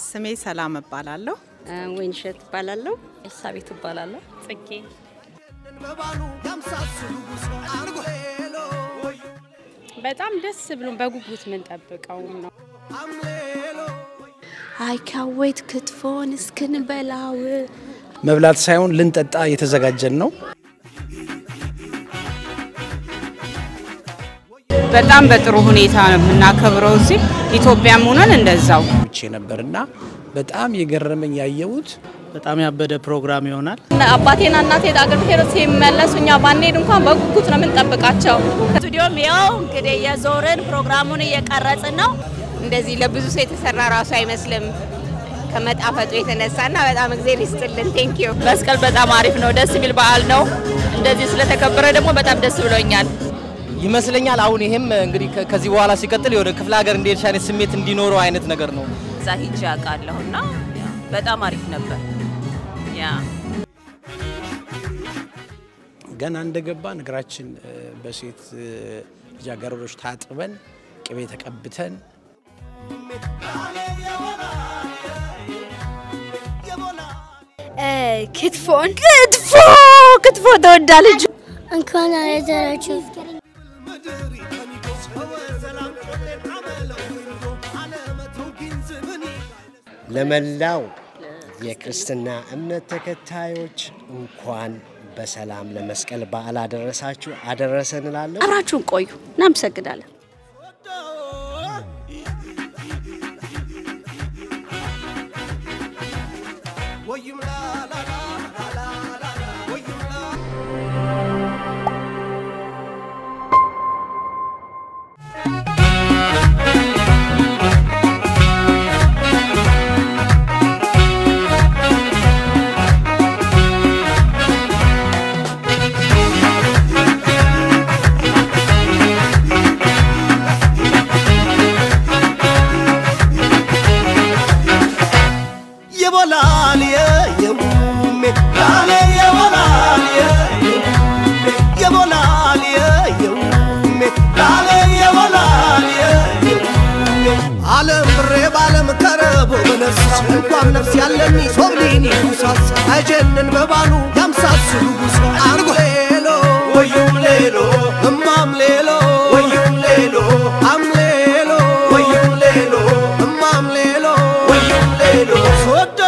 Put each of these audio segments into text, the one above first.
ስሜ ሰላም እባላለሁ ወይንሸት እባላለሁ ሳቢት እባላለሁ ጽጌ በጣም ደስ ብሎን በጉጉት ምን ጠብቀው ነው I can't wait ክትፎን እስክንበላው መብላት ሳይሆን ልንጠጣ የተዘጋጀን ነው በጣም በጥሩ ሁኔታ እናከብረው እዚህ ኢትዮጵያም ሆነን እንደዛው እቺ ነበርና በጣም የገረመኝ ያየሁት በጣም ያበደ ፕሮግራም ይሆናል አባቴና እናቴ ዳግም ሄሮስ ሲመለሱኛ ባንሄድ እንኳን በጉጉት ነው የምንጠብቃቸው ስቱዲዮም ያው እንግዲህ የዞርን ፕሮግራሙን እየቀረጽን ነው እንደዚህ ለብዙ ሰው የተሰራ ራሱ አይመስልም ከመጣፈጡ የተነሳና በጣም እግዚአብሔር ይስጥልን ቴንክ ዩ መስቀል በጣም አሪፍ ነው ደስ የሚል በዓል ነው እንደዚህ ስለተከበረ ደግሞ በጣም ደስ ብሎኛል ይመስለኛል አሁን ይሄም እንግዲህ ከዚህ በኋላ ሲቀጥል የወደ ክፍለ ሀገር እንደልሻኔ ስሜት እንዲኖረው አይነት ነገር ነው ዛሂጃ ቃለውና በጣም አሪፍ ነበር ያ ገና እንደገባ እግራችን በሴት ልጃገረዶች ታጥበን ቅቤ ተቀብተን ክትፎ ተወዳለች እንኳን አደረሳችሁ ለመላው የክርስትና እምነት ተከታዮች እንኳን በሰላም ለመስቀል በዓል አደረሳችሁ አደረሰን እላለሁ አብራችሁን ቆዩ እናመሰግናለን እንኳን ነፍስ ያለኝ ሶብሊኒ ሙሳስ አጀነን በባሉ ያምሳስሉ ጉስ አርጎ ሌሎ ወዩም ሌሎ እማም ሌሎ ወዩም ሌሎ አም ሌሎ ወዩም ሌሎ እማም ሌሎ ወዩም ሌሎ ሶዶ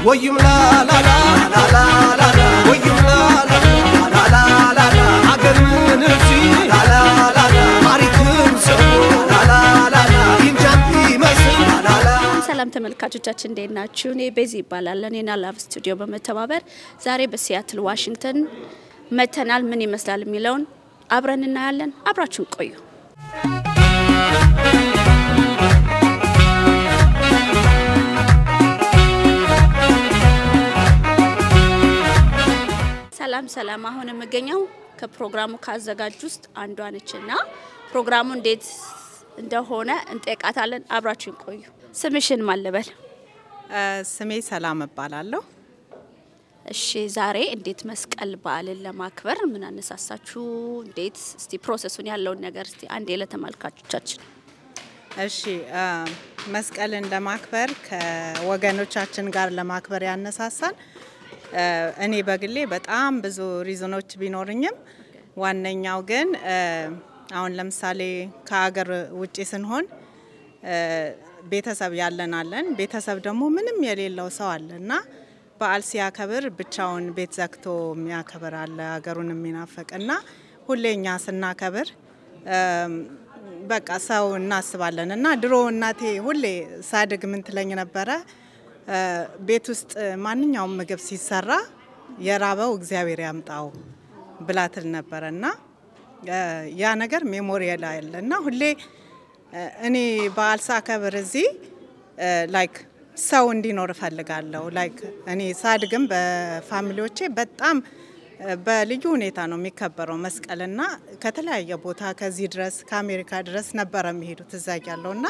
ወዩም ላ ላ ላ ላ ላ ላ ወዩም ላ ላ ላ ላ ላ አገር ምን እዚህ ላ ላ ሰላም ተመልካቾቻችን እንዴት ናችሁ እኔ ቤዚ ይባላል እኔና ላቭ ስቱዲዮ በመተባበር ዛሬ በሲያትል ዋሽንግተን መተናል ምን ይመስላል የሚለውን አብረን እናያለን አብራችሁን ቆዩ ሰላም አሁን የምገኘው ከፕሮግራሙ ካዘጋጁ ውስጥ አንዷ ነችና ፕሮግራሙ እንዴት እንደሆነ እንጠይቃታለን አብራችሁን ቆዩ ስምሽን ማለበል ስሜ ሰላም እባላለሁ እሺ ዛሬ እንዴት መስቀል በዓልን ለማክበር ምን አነሳሳችሁ እንዴት እስቲ ፕሮሰሱን ያለውን ነገር እስቲ አንዴ ለተመልካቾቻችን እሺ መስቀልን ለማክበር ከወገኖቻችን ጋር ለማክበር ያነሳሳን እኔ በግሌ በጣም ብዙ ሪዝኖች ቢኖርኝም ዋነኛው ግን አሁን ለምሳሌ ከሀገር ውጪ ስንሆን ቤተሰብ ያለናለን ቤተሰብ ደግሞ ምንም የሌለው ሰው አለና በዓል ሲያከብር ብቻውን ቤት ዘግቶ የሚያከብር አለ ሀገሩን የሚናፈቅና ሁሌኛ ስናከብር በቃ ሰው እናስባለንና ድሮ እናቴ ሁሌ ሳድግ ምን ትለኝ ነበር ቤት ውስጥ ማንኛውም ምግብ ሲሰራ የራበው እግዚአብሔር ያምጣው ብላትል ነበርና ያ ነገር ሜሞሪ ላይ አለና ሁሌ እኔ በዓል ሳከብር እዚህ ላይክ ሰው እንዲኖር ፈልጋለሁ ላይክ እኔ ሳድግም በፋሚሊዎቼ በጣም በልዩ ሁኔታ ነው የሚከበረው መስቀልና ከተለያየ ቦታ ከዚህ ድረስ ከአሜሪካ ድረስ ነበር የሚሄዱት እዛ ያለውና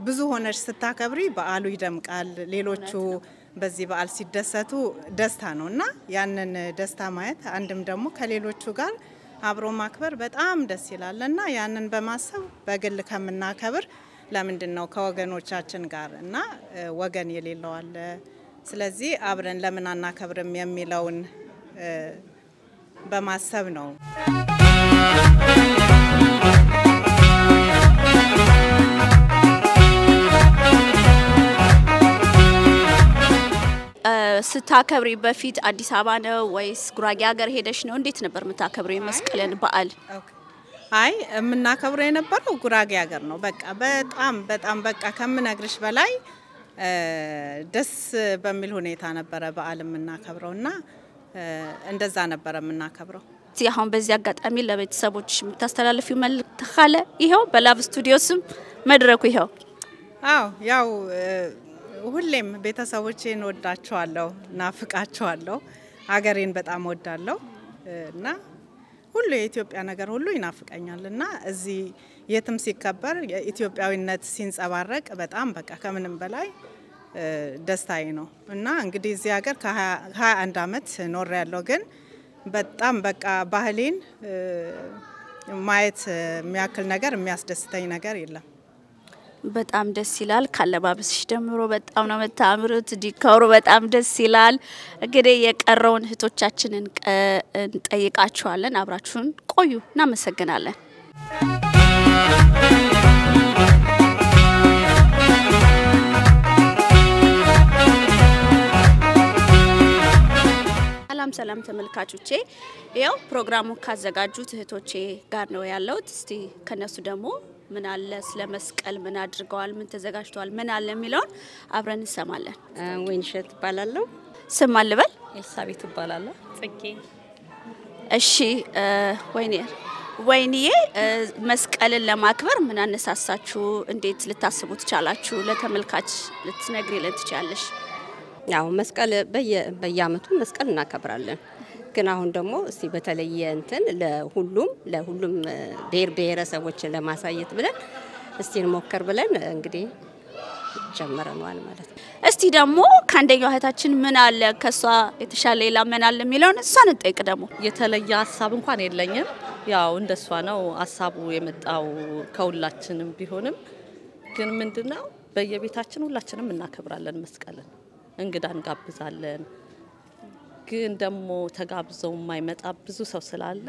ብዙ ሆነሽ ስታከብሪ በዓሉ ይደምቃል ሌሎቹ በዚህ በዓል ሲደሰቱ ደስታ ነውና ያንን ደስታ ማየት አንድም ደግሞ ከሌሎቹ ጋር አብሮ ማክበር በጣም ደስ ይላልና ያንን በማሰብ በግል ከምናከብር ለምንድነው ከወገኖቻችን ጋር እና ወገን የሌለው አለ ስለዚህ አብረን ለምን አናከብርም የሚለውን በማሰብ ነው ስታከብሪ በፊት አዲስ አበባ ነው ወይስ ጉራጌ ሀገር ሄደሽ ነው እንዴት ነበር መታከብሪው መስቀልን በዓል አይ ምናከብረው የነበረው ጉራጌ ሀገር ነው በቃ በጣም በቃ ከምነግርሽ በላይ ደስ በሚል ሁኔታ ነበር በዓል ምናከብረውና እንደዛ ነበር ምናከብረው አሁን በዚህ አጋጣሚ ለቤተሰቦች ምታስተላልፊው መልእክት ካለ ይሄው በላቭ ስቱዲዮስም መድረኩ ይሄው ያው ሁሌም ቤተሰቦቼን ወዳቸዋለሁ ናፍቃቸዋለሁ ሀገሬን በጣም ወዳለሁ እና ሁሉ የኢትዮጵያ ነገር ሁሉ ይናፍቀኛልና እዚህ የትም ሲከበር የኢትዮጵያዊነት ሲንጸባረቅ በጣም በቃ ከምንም በላይ ደስታዬ ነው እና እንግዲህ እዚህ ሀገር ከ21 አመት ኖር ያለው ግን በጣም በቃ ባህሌን ማየት የሚያክል ነገር የሚያስደስተኝ ነገር የለም በጣም ደስ ይላል ካለባበስሽ ደምሮ በጣም ነው መታምሩት ዲኮሩ በጣም ደስ ይላል እንግዲህ የቀረውን እህቶቻችንን እንጠይቃቸዋለን አብራችሁን ቆዩ እናመሰግናለን ሰላም ተመልካቾቼ ያው ፕሮግራሙ ካዘጋጁት እህቶቼ ጋር ነው ያለው እስቲ ከነሱ ደግሞ ምን አለ ስለ መስቀል ምን አድርገዋል ምን ተዘጋጅቷል ምን አለ የሚለውን አብረን እንሰማለን ወይንሸት ይባላልው ስም አልበል ኤልሳቤት ይባላል ጽጌ እሺ ወይንዬ መስቀልን ለማክበር ምን አነሳሳችሁ እንዴት ልታስቡት ቻላችሁ ለተመልካች ልትነግሪልን ትቻለሽ ያው መስቀል በየአመቱ መስቀል እናከብራለን ግን አሁን ደግሞ እስቲ በተለየ እንትን ለሁሉም ብሔረሰቦች ለማሳየት ብለን እስቲ እንሞክር ብለን እንግዲህ ጀመረናል ማለት ነው እስቲ ደግሞ ካንደኛው እህታችን ምን አለ ከሷ የተሻለ ሌላ ምን አለ የሚለውን እሷን እንጠይቅ ደግሞ የተለየ ሐሳብ እንኳን የለኝም ያው እንደሷ ነው ሐሳቡ የመጣው ከሁላችንም ቢሆንም ግን ምንድነው በየቤታችን ሁላችንም እናከብራለን መስቀልን እንግዳን ጋብዛለን ግን ደግሞ ተጋብዘው የማይመጣ ብዙ ሰው ስላለ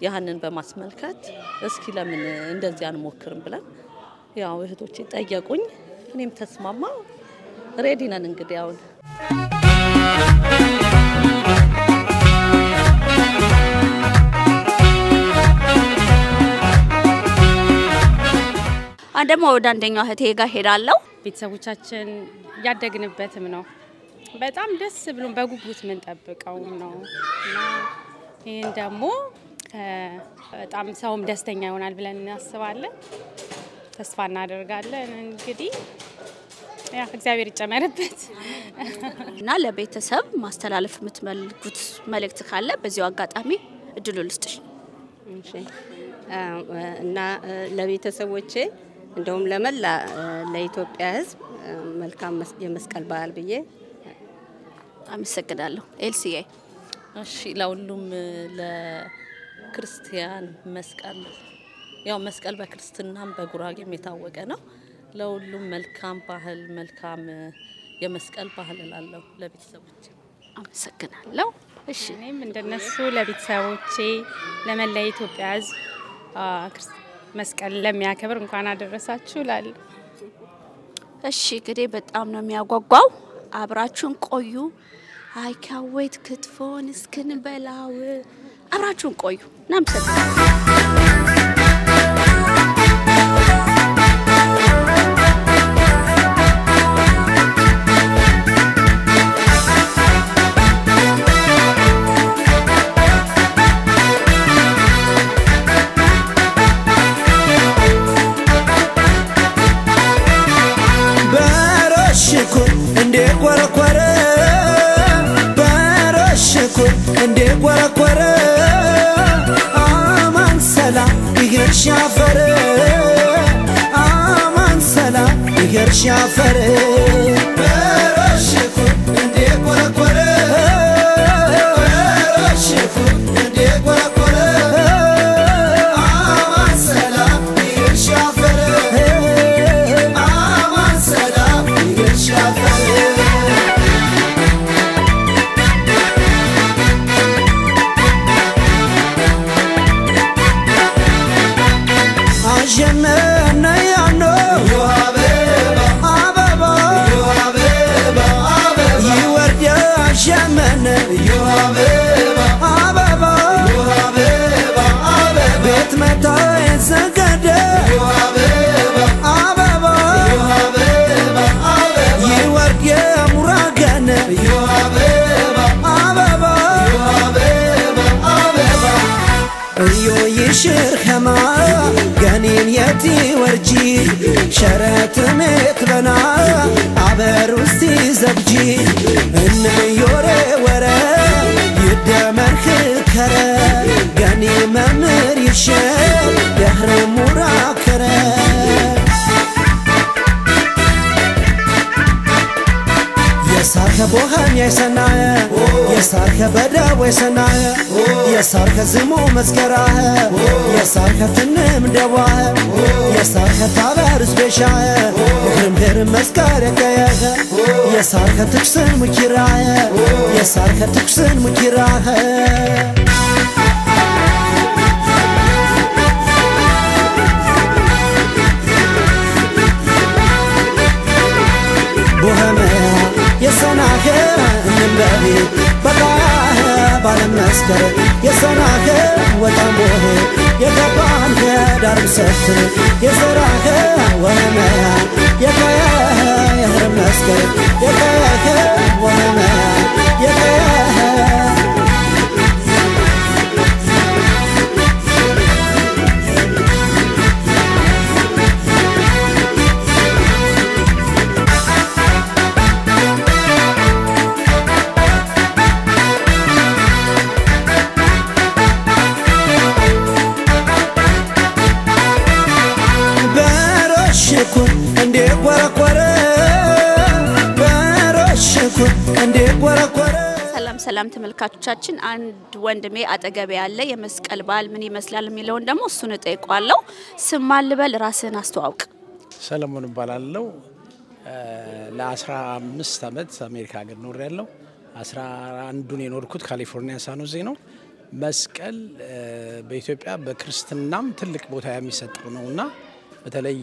ያንን በማስመልከት እስኪ ለምን እንደዚህ አንሞክርም ብለን ያው እህቶቼ ጠየቁኝ እኔም ተስማማው ሬዲ ነን እንግዲህ አሁን አንደሞ ወደ አንደኛው እህቴ ጋር ሄዳለሁ ቤተሰቦቻችን ያደግንበትም ነው በጣም ደስ ብሎን በጉጉት ምን ጠብቀው ነውና ይሄን ደግሞ በጣም ሰውም ደስተኛ ይሆናል ብለን እናስባለን ተስፋ እናደርጋለን እንግዲህ ያ እግዚአብሔር ይጨመርበት እና ለቤተሰብ ማስተላለፍ የምትመልኩት መልእክት ካለ በዚሁ አጋጣሚ እድሉ ልስጥሽ እሺ እና ለቤተሰቦቼ እንደውም ለመላ ለኢትዮጵያ ህዝብ መልካም የመስቀል በዓል ብዬ አመሰግናለሁ ኤልሲዬ እሺ ለሁሉም ለክርስቲያን መስቀል ያው መስቀል በክርስትናም በጉራጌም የታወቀ ነው ለሁሉም መልካም ባህል መልካም የመስቀል ባህል ላለው ለቤተሰቦቼ አመሰግናለሁ እሺ እኔም እንደነሱ ለቤተሰቦቼ ለመላ ኢትዮጵያ ህዝብ መስቀል ለሚያከብር እንኳን አደረሳችሁ ላል እሺ እንግዲህ በጣም ነው የሚያጓጓው አብራችሁን ቆዩ አይ ካንት ክትፎን እስክንበላው አብራችሁን ቆዩ እናመሰግናለን አማን ይገርሽ አፈር በረሽኩ እንዴ ቆረቆረ በረሽኩ እንዴ ቆረቆረ አማን ሰላም ይገርሽ አፈር አማን ሰላም ይገርሽ አፈር አጀነነ ያኖ አበባ አበባ አበባ አበባ ይወርድ አጀነነ አበባ አበባ አበባ አበባ ቤት መታ የዘገደ አበባ አበባ አበባ አበባ ይወርድ የሙራገነ አበባ አበባ አበባ አበባ እዮ ይሽር ከማ ገኒን የቲ ወርጂ ሸረት ምትበና አበር ውስቲ ዘብጂ እነ ዮሬ ወረ ይደመር ከረ ገኒ መምር ይሸር ደህረ ሙራከረ የሳርከ ቦሃን የሰናየ የሳርከ በዳው የሰናየ የሳርከ ዝሙ መስከራየ የሳርከ ፍንም ደዋየ የሳርከ ታበር ስፔሻየ ግርምግር መስከረ ከየኸ የሳርከ ትክስን ሙኪራየ የሳርከ ትክስን ሙኪራየ ቦሃመያ የሰናከ እንበሪ በቃህ ባለመስከረ የሰናከ ወጣም ቦሄ የገባን ከዳር ሰፍር የሰራከ ወመያ የከየህ የህር መስከረ የከየህ ወመያ የከየህ ሰላም ተመልካቾቻችን አንድ ወንድሜ አጠገቤ ያለ የመስቀል በዓል ምን ይመስላል የሚለውን ደግሞ እሱን ጠይቋለሁ ስም ማልበል ራስህን አስተዋውቅ ሰለሞን ባላለው ለ15 አመት አሜሪካ ሀገር ኖሬያለሁ 11ዱን የኖርኩት ካሊፎርኒያ ሳን ሆዜ ነው መስቀል በኢትዮጵያ በክርስትናም ትልቅ ቦታ የሚሰጠው ነውና በተለይ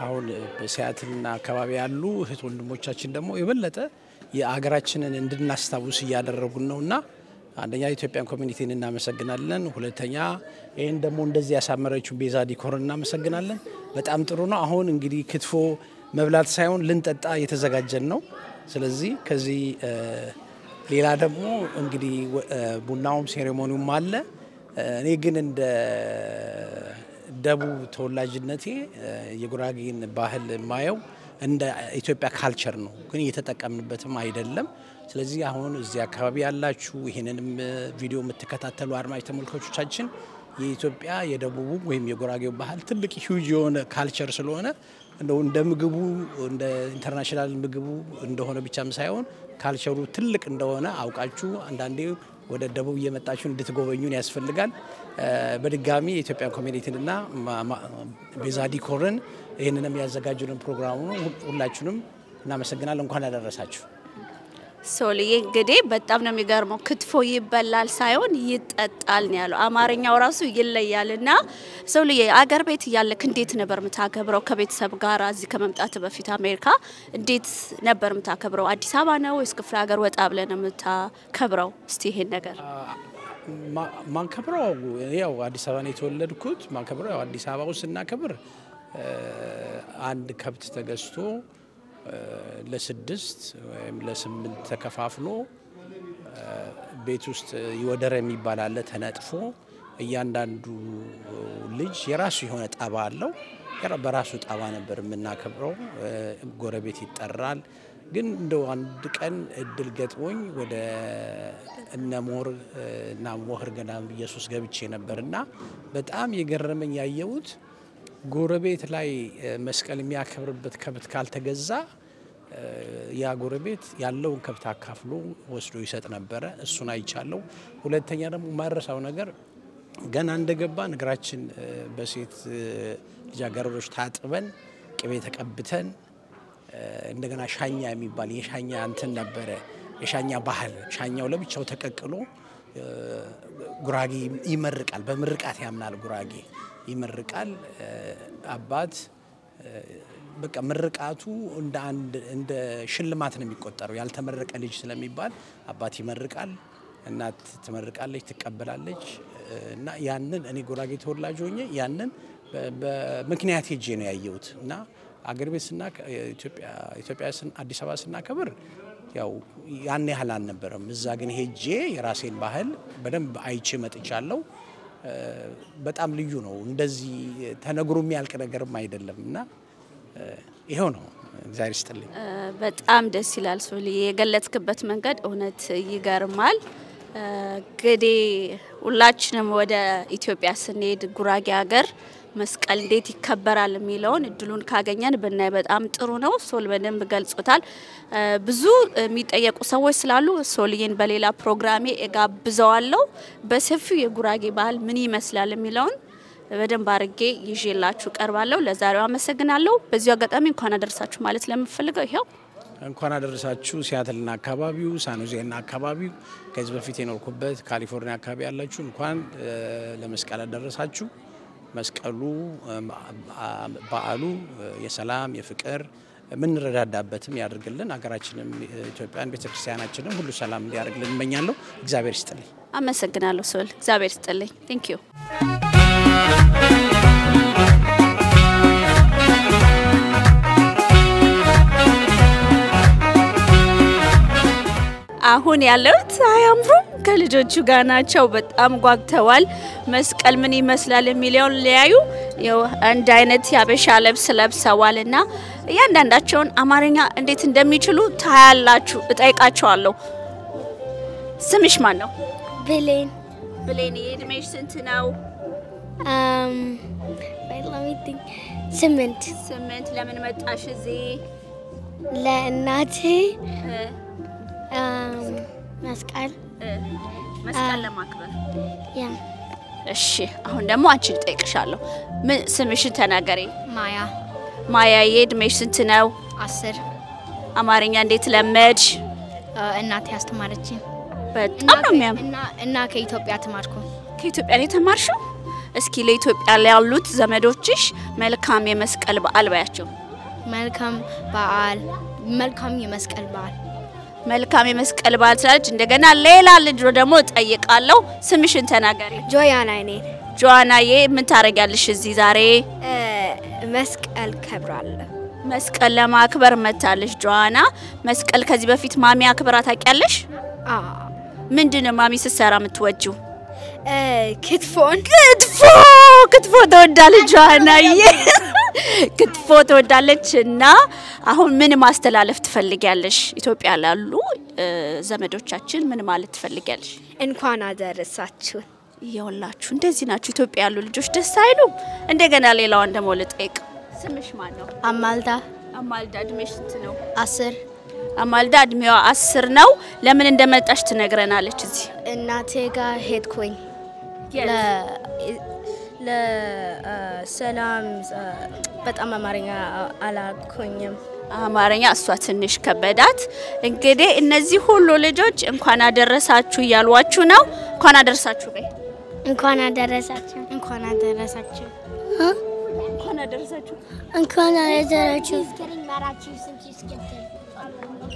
አሁን በሲያትልና አካባቢ ያሉ እህት ወንድሞቻችን ደግሞ የበለጠ የአገራችንን እንድናስታውስ ያደረጉን ነውና አንደኛ ኢትዮጵያን ኮሚኒቲን እናመሰግናለን ሁለተኛ ይሄን ደግሞ እንደዚህ ያሳመረችው ቤዛ ዲኮርን እናመሰግናለን በጣም ጥሩ ነው አሁን እንግዲህ ክትፎ መብላት ሳይሆን ልንጠጣ የተዘጋጀን ነው ስለዚህ ከዚህ ሌላ ደግሞ እንግዲህ ቡናውም ሴሬሞኒውም አለ እኔ ግን እንደ ደቡብ ተወላጅነቴ የጉራጌን ባህል ማየው እንደ ኢትዮጵያ ካልቸር ነው ግን እየተጠቀምንበትም አይደለም ስለዚህ አሁን እዚህ አካባቢ ያላችሁ ይሄንንም ቪዲዮ የምትከታተሉ አድማጭ ተመልካቾቻችን የኢትዮጵያ የደቡቡ ወይም የጉራጌው ባህል ትልቅ ሂውጅ የሆነ ካልቸር ስለሆነ እንደ ምግቡ እንደ ኢንተርናሽናል ምግቡ እንደሆነ ብቻም ሳይሆን ካልቸሩ ትልቅ እንደሆነ አውቃችሁ አንዳንዴ ወደ ደቡብ እየመጣችሁ እንድትጎበኙን ያስፈልጋል በድጋሚ የኢትዮጵያ ኮሚኒቲና ቤዛ ዲኮርን ይሄንንም ያዘጋጁልን ፕሮግራሙ ሁላችሁንም እናመሰግናለን እንኳን ያደረሳችሁ ሶልዬ እንግዲህ በጣም ነው የሚገርመው ክትፎ ይበላል ሳይሆን ይጠጣል ነው ያለው አማርኛው ራሱ ይለያልና ሶልዬ አገር ቤት ያለክ እንዴት ነበር መታከብረው ከቤተሰብ ጋር እዚህ ከመምጣት በፊት አሜሪካ እንዴት ነበር መታከብረው አዲስ አበባ ነው ወይስ ክፍለ ሀገር ወጣ ብለ ነው መታከብረው እስቲ ይሄን ነገር ማንከብረው ያው አዲስ አበባ ነው የተወለድኩት ማንከብረው ያው አዲስ አበባ ውስጥ እናከብር አንድ ከብት ተገዝቶ ለስድስት ወይም ለስምንት ተከፋፍሎ ቤት ውስጥ ይወደረ የሚባል አለ ተነጥፎ እያንዳንዱ ልጅ የራሱ የሆነ ጣባ አለው በራሱ ጣባ ነበር የምናከብረው ጎረቤት ይጠራል ግን እንደው አንድ ቀን እድል ገጥሞኝ ወደ እነሞር እና ሞህር ገና ኢየሱስ ገብቼ ነበርና በጣም የገረመኝ ያየሁት ጎረቤት ላይ መስቀል የሚያከብርበት ከብት ካልተገዛ ያ ጎረቤት ያለውን ከብት አካፍሎ ወስዶ ይሰጥ ነበረ። እሱን አይቻለው። ሁለተኛ ደግሞ ማረሳው ነገር ገና እንደገባ እግራችን በሴት ልጃገረዶች ታጥበን ቅቤ ተቀብተን እንደገና ሻኛ የሚባል የሻኛ እንትን ነበረ። የሻኛ ባህል ሻኛው ለብቻው ተቀቅሎ ጉራጌ ይመርቃል። በምርቃት ያምናል ጉራጌ ይመርቃል። አባት በቃ ምርቃቱ እንደ ሽልማት ነው የሚቆጠረው። ያልተመረቀ ልጅ ስለሚባል አባት ይመርቃል፣ እናት ትመርቃለች፣ ትቀበላለች። እና ያንን እኔ ጉራጌ ተወላጅ ሆኜ ያንን በምክንያት ሄጄ ነው ያየሁት። እና አገር ቤት ኢትዮጵያ አዲስ አበባ ስናከብር ያው ያን ያህል አልነበረም። እዛ ግን ሄጄ የራሴን ባህል በደንብ አይቼ መጥቻለሁ። በጣም ልዩ ነው። እንደዚህ ተነግሮ የሚያልቅ ነገርም አይደለም። እና ይሄው ነው። እግዚአብሔር ይስጥልኝ። በጣም ደስ ይላል። ሶሊ የገለጽክበት መንገድ እውነት ይገርማል። እንግዲህ ሁላችንም ወደ ኢትዮጵያ ስንሄድ ጉራጌ ሀገር መስቀል እንዴት ይከበራል የሚለውን እድሉን ካገኘን ብናይ በጣም ጥሩ ነው። ሶል በደንብ ገልጾታል። ብዙ የሚጠየቁ ሰዎች ስላሉ ሶልዬን በሌላ ፕሮግራሜ እጋብዘዋለሁ። በሰፊው የጉራጌ ባህል ምን ይመስላል የሚለውን በደንብ አርጌ ይዤላችሁ ቀርባለሁ። ለዛሬው አመሰግናለሁ። በዚሁ አጋጣሚ እንኳን አደረሳችሁ ማለት ለምፈልገው ይሄው እንኳን አደረሳችሁ። ሲያትልና አካባቢው፣ ሳንሆዜና አካባቢው፣ ከዚህ በፊት የኖርኩበት ካሊፎርኒያ አካባቢ ያላችሁ እንኳን ለመስቀል አደረሳችሁ። መስቀሉ በዓሉ የሰላም የፍቅር ምንረዳዳበትም ያድርግልን። ሀገራችንም ኢትዮጵያን ቤተክርስቲያናችንም ሁሉ ሰላም እንዲያደርግልን እመኛለሁ። እግዚአብሔር ይስጥልኝ። አመሰግናለሁ ሶል። እግዚአብሔር ይስጥልኝ። ቴንክ ዩ። አሁን ያለውት አያምሩም? ከልጆቹ ጋር ናቸው። በጣም ጓግተዋል። መስቀል ምን ይመስላል የሚለውን ሊያዩ አንድ አይነት ያበሻ ልብስ ለብሰዋልና እያንዳንዳቸውን አማርኛ እንዴት እንደሚችሉ ታያላችሁ። እጠይቃቸዋለሁ። ስምሽ ማን ነው? ብሌን። ብሌን፣ እድሜሽ ስንት ነው? ስምንት። ለምን መጣሽ እዚህ? ለእናቴ መስቀል ለማክበር። ያ እሺ፣ አሁን ደግሞ አንቺን ጠይቅሻለሁ። ስምሽን ተናገሪ። ማያ። ማያ፣ እድሜሽ ስንት ነው? 10። አማርኛ እንዴት ለመድሽ? እናቴ አስተማረችኝ። በጣም ነው የሚያምር። እና ከኢትዮጵያ ተማርኩ። ከኢትዮጵያ ነው የተማርሽው? እስኪ ለኢትዮጵያ ያሉት ዘመዶችሽ መልካም የመስቀል በዓል ባያቸው። መልካም በዓል። መልካም የመስቀል በዓል። መልካም የመስቀል በዓል ስላለች እንደገና ሌላ ልጅ ደግሞ ጠይቃለሁ። ስምሽን ተናገሪ። ጆያና ነኝ። ጆያናዬ፣ ምን ታረጋለሽ እዚህ ዛሬ? መስቀል ከብራለሁ። መስቀል ለማክበር መታለሽ ጆያና። መስቀል ከዚህ በፊት ማሚ አክብራ ታውቂያለሽ? ምንድነው ማሚ ስትሰራ የምትወጂው? ክትፎ ተወዳለች ጆያናዬ። ክትፎ ተወዳለች። እና አሁን ምን ማስተላለፍ ትፈልጊያለሽ? ኢትዮጵያ ላሉ ዘመዶቻችን ምን ማለት ትፈልጊያለሽ? እንኳን አደረሳችሁ። ይኸውላችሁ እንደዚህ ናችሁ ኢትዮጵያ ያሉ ልጆች፣ ደስ አይሉም? እንደገና ሌላውን ደግሞ ልጠይቅ። ስምሽ ማን ነው? አማልዳ። አማልዳ፣ እድሜሽ ስንት ነው? 10። አማልዳ እድሜዋ 10 ነው። ለምን እንደመጣሽ ትነግረናለች። እዚህ እናቴ ጋር ሄድኩኝ። ለሰላም በጣም አማርኛ አላውቅም። አማርኛ እሷ ትንሽ ከበዳት። እንግዲህ እነዚህ ሁሉ ልጆች እንኳን አደረሳችሁ እያሏችሁ ነው። እንኳን አደረሳችሁ በይ። እንኳን አደረሳችሁ። እንኳን አደረሳችሁ። እንኳን አደረሳችሁ። እንኳን አደረሳችሁ።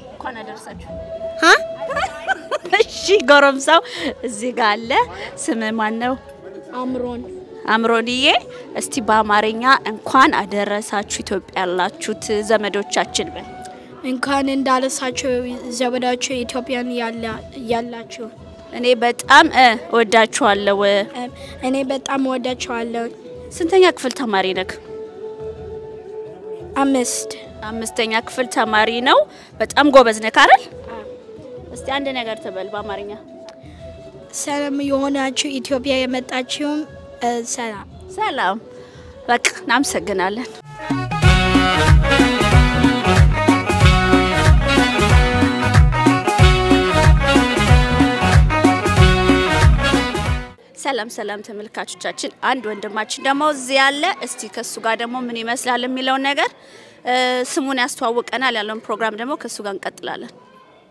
እንኳን አደረሳችሁ። እሺ፣ ጎረምሳው እዚህ ጋር አለ። ስም ማን ነው? አምሮን። አምሮንዬ፣ እስቲ በአማርኛ እንኳን አደረሳችሁ ኢትዮጵያ ያላችሁት ዘመዶቻችን በል። እንኳን እንዳለሳችሁ ዘመዶች ኢትዮጵያን ያላችሁ። እኔ በጣም ወዳችኋለሁ። እኔ በጣም ወዳችኋለሁ። ስንተኛ ክፍል ተማሪ ነክ? 5 5ኛ ክፍል ተማሪ ነው። በጣም ጎበዝ ነክ አይደል? እስቲ አንድ ነገር ተበል በአማርኛ። ሰላም የሆናችሁ ኢትዮጵያ የመጣችሁ ሰላም። ሰላም። በቃ እናመሰግናለን። ሰላም ተመልካቾቻችን አንድ ወንድማችን ደሞ እዚህ ያለ እስቲ ከሱ ጋር ደሞ ምን ይመስላል የሚለው ነገር ስሙን ያስተዋውቀናል ያለውን ፕሮግራም ደሞ ከሱ ጋር እንቀጥላለን።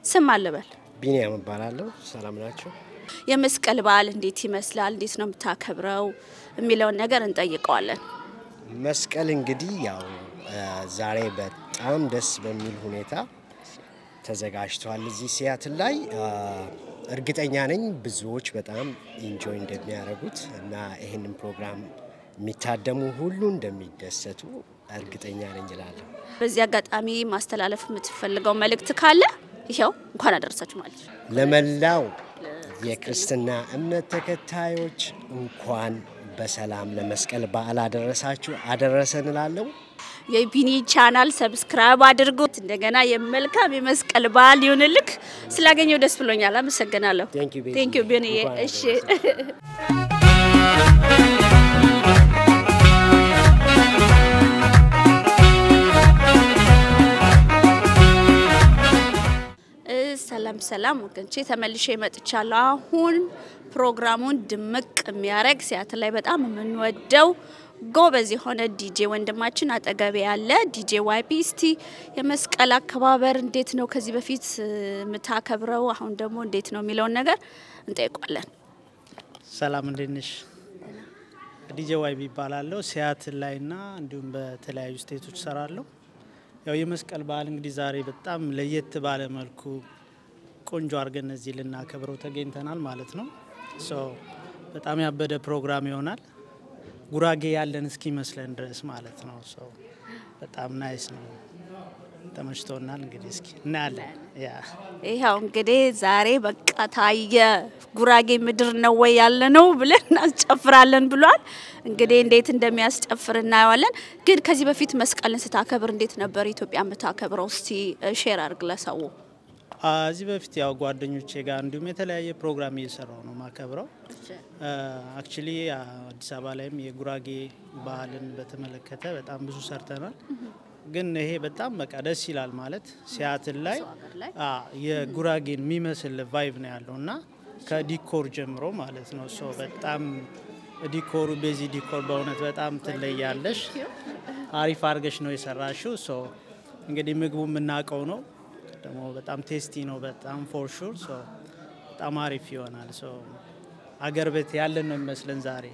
ስም አለበል ቢኒያም እባላለሁ። ሰላም ናችሁ? የመስቀል በዓል እንዴት ይመስላል እንዴት ነው የምታከብረው የሚለው ነገር እንጠይቀዋለን። መስቀል እንግዲህ ያው ዛሬ በጣም ደስ በሚል ሁኔታ ተዘጋጅቷል እዚህ ሲያትል ላይ እርግጠኛ ነኝ ብዙዎች በጣም ኢንጆይ እንደሚያደርጉት እና ይሄንን ፕሮግራም የሚታደሙ ሁሉ እንደሚደሰቱ እርግጠኛ ነኝ እላለሁ። በዚህ አጋጣሚ ማስተላለፍ የምትፈልገው መልእክት ካለ ይሄው እንኳን አደረሳችሁ ማለት ነው። ለመላው የክርስትና እምነት ተከታዮች እንኳን በሰላም ለመስቀል በዓል አደረሰን እላለሁ። የቢኒ ቻናል ሰብስክራይብ አድርጉት። እንደገና የመልካም የመስቀል በዓል ይሁንልክ። ስላገኘው ደስ ብሎኛል። አመሰግናለሁ። ቴንክ ዩ ቢኒ። እሺ ሰላም ወገንቼ ተመልሼ መጥቻለሁ። አሁን ፕሮግራሙን ድምቅ የሚያረግ ሲያትል ላይ በጣም የምንወደው ጎበዝ የሆነ ዲጄ ወንድማችን አጠገቤ ያለ ዲጄ ዋይፒ እስቲ የመስቀል አከባበር እንዴት ነው ከዚህ በፊት የምታከብረው አሁን ደግሞ እንዴት ነው የሚለው ነገር እንጠይቃለን። ሰላም እንደነሽ? ዲጄ ዋይፒ ይባላልው ሲያትል ላይና እንዲሁም በተለያዩ ስቴቶች ሰራለሁ። ያው የመስቀል በዓል እንግዲህ ዛሬ በጣም ለየት ባለ መልኩ ቆንጆ አርገን እዚህ ልናከብረው ተገኝተናል ማለት ነው። በጣም ያበደ ፕሮግራም ይሆናል። ጉራጌ ያለን እስኪ መስለን ድረስ ማለት ነው። በጣም ናይስ ነው። ተመችቶናል። እንግዲህ እስኪ እናያለን። ይሄው እንግዲህ ዛሬ በቃ ታየ ጉራጌ ምድር ነው ወይ ያለነው ብለን እናስጨፍራለን ብሏል። እንግዲህ እንዴት እንደሚያስጨፍር እናያለን። ግን ከዚህ በፊት መስቀልን ስታከብር እንዴት ነበር ኢትዮጵያ የምታከብረው? እስቲ ሼር አድርግ ለሰው። እዚህ በፊት ያው ጓደኞቼ ጋር እንዲሁም የተለያየ ፕሮግራም እየሰራው ነው ማከብረው። አክቹሊ አዲስ አበባ ላይም የጉራጌ ባህልን በተመለከተ በጣም ብዙ ሰርተናል። ግን ይሄ በጣም በቃ ደስ ይላል ማለት ሲያትል ላይ የጉራጌን የሚመስል ቫይብ ነው ያለውና ከዲኮር ጀምሮ ማለት ነው። በጣም ዲኮሩ ቤዚ ዲኮር በእውነት በጣም ትለያለሽ። አሪፍ አርገሽ ነው የሰራሽው። እንግዲህ ምግቡ የምናቀው ነው ደግሞ በጣም ቴስቲ ነው በጣም ፎር ሹር በጣም አሪፍ ይሆናል። አገር ቤት ያለን ነው የሚመስለን ዛሬ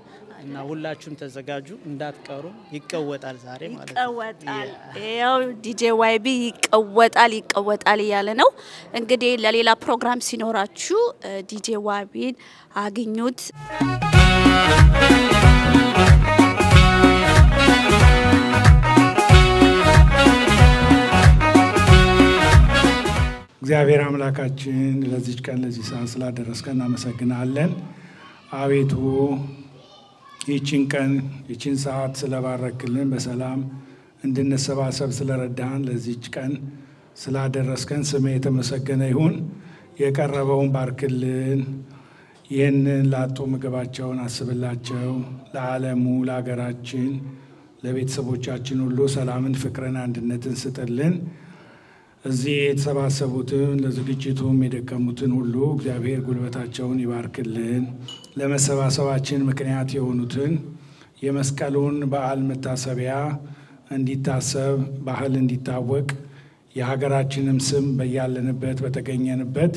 እና ሁላችሁም ተዘጋጁ እንዳትቀሩ። ይቀወጣል ዛሬ ማለት ነው። ይቀወጣል። ያው ዲጄ ዋይቢ ይቀወጣል ያለ ነው። እንግዲህ ለሌላ ፕሮግራም ሲኖራችሁ ዲጄ ዋይቢን አግኙት። እግዚአብሔር አምላካችን ለዚህ ቀን ለዚህ ሰዓት ስላደረስከን እናመሰግናለን። አቤቱ ይህችን ቀን ይህችን ሰዓት ስለባረክልን በሰላም እንድንሰባሰብ ስለረዳን ለዚህ ቀን ስላደረስከን ስምህ የተመሰገነ ይሁን። የቀረበውን ባርክልን። ይህንን ላጡ ምግባቸውን አስብላቸው። ለዓለሙ ለሀገራችን ለቤተሰቦቻችን ሁሉ ሰላምን፣ ፍቅርን፣ አንድነትን ስጥልን። እዚህ የተሰባሰቡትን ለዝግጅቱም የደከሙትን ሁሉ እግዚአብሔር ጉልበታቸውን ይባርክልን። ለመሰባሰባችን ምክንያት የሆኑትን የመስቀሉን በዓል መታሰቢያ እንዲታሰብ ባህል እንዲታወቅ የሀገራችንም ስም በያለንበት በተገኘንበት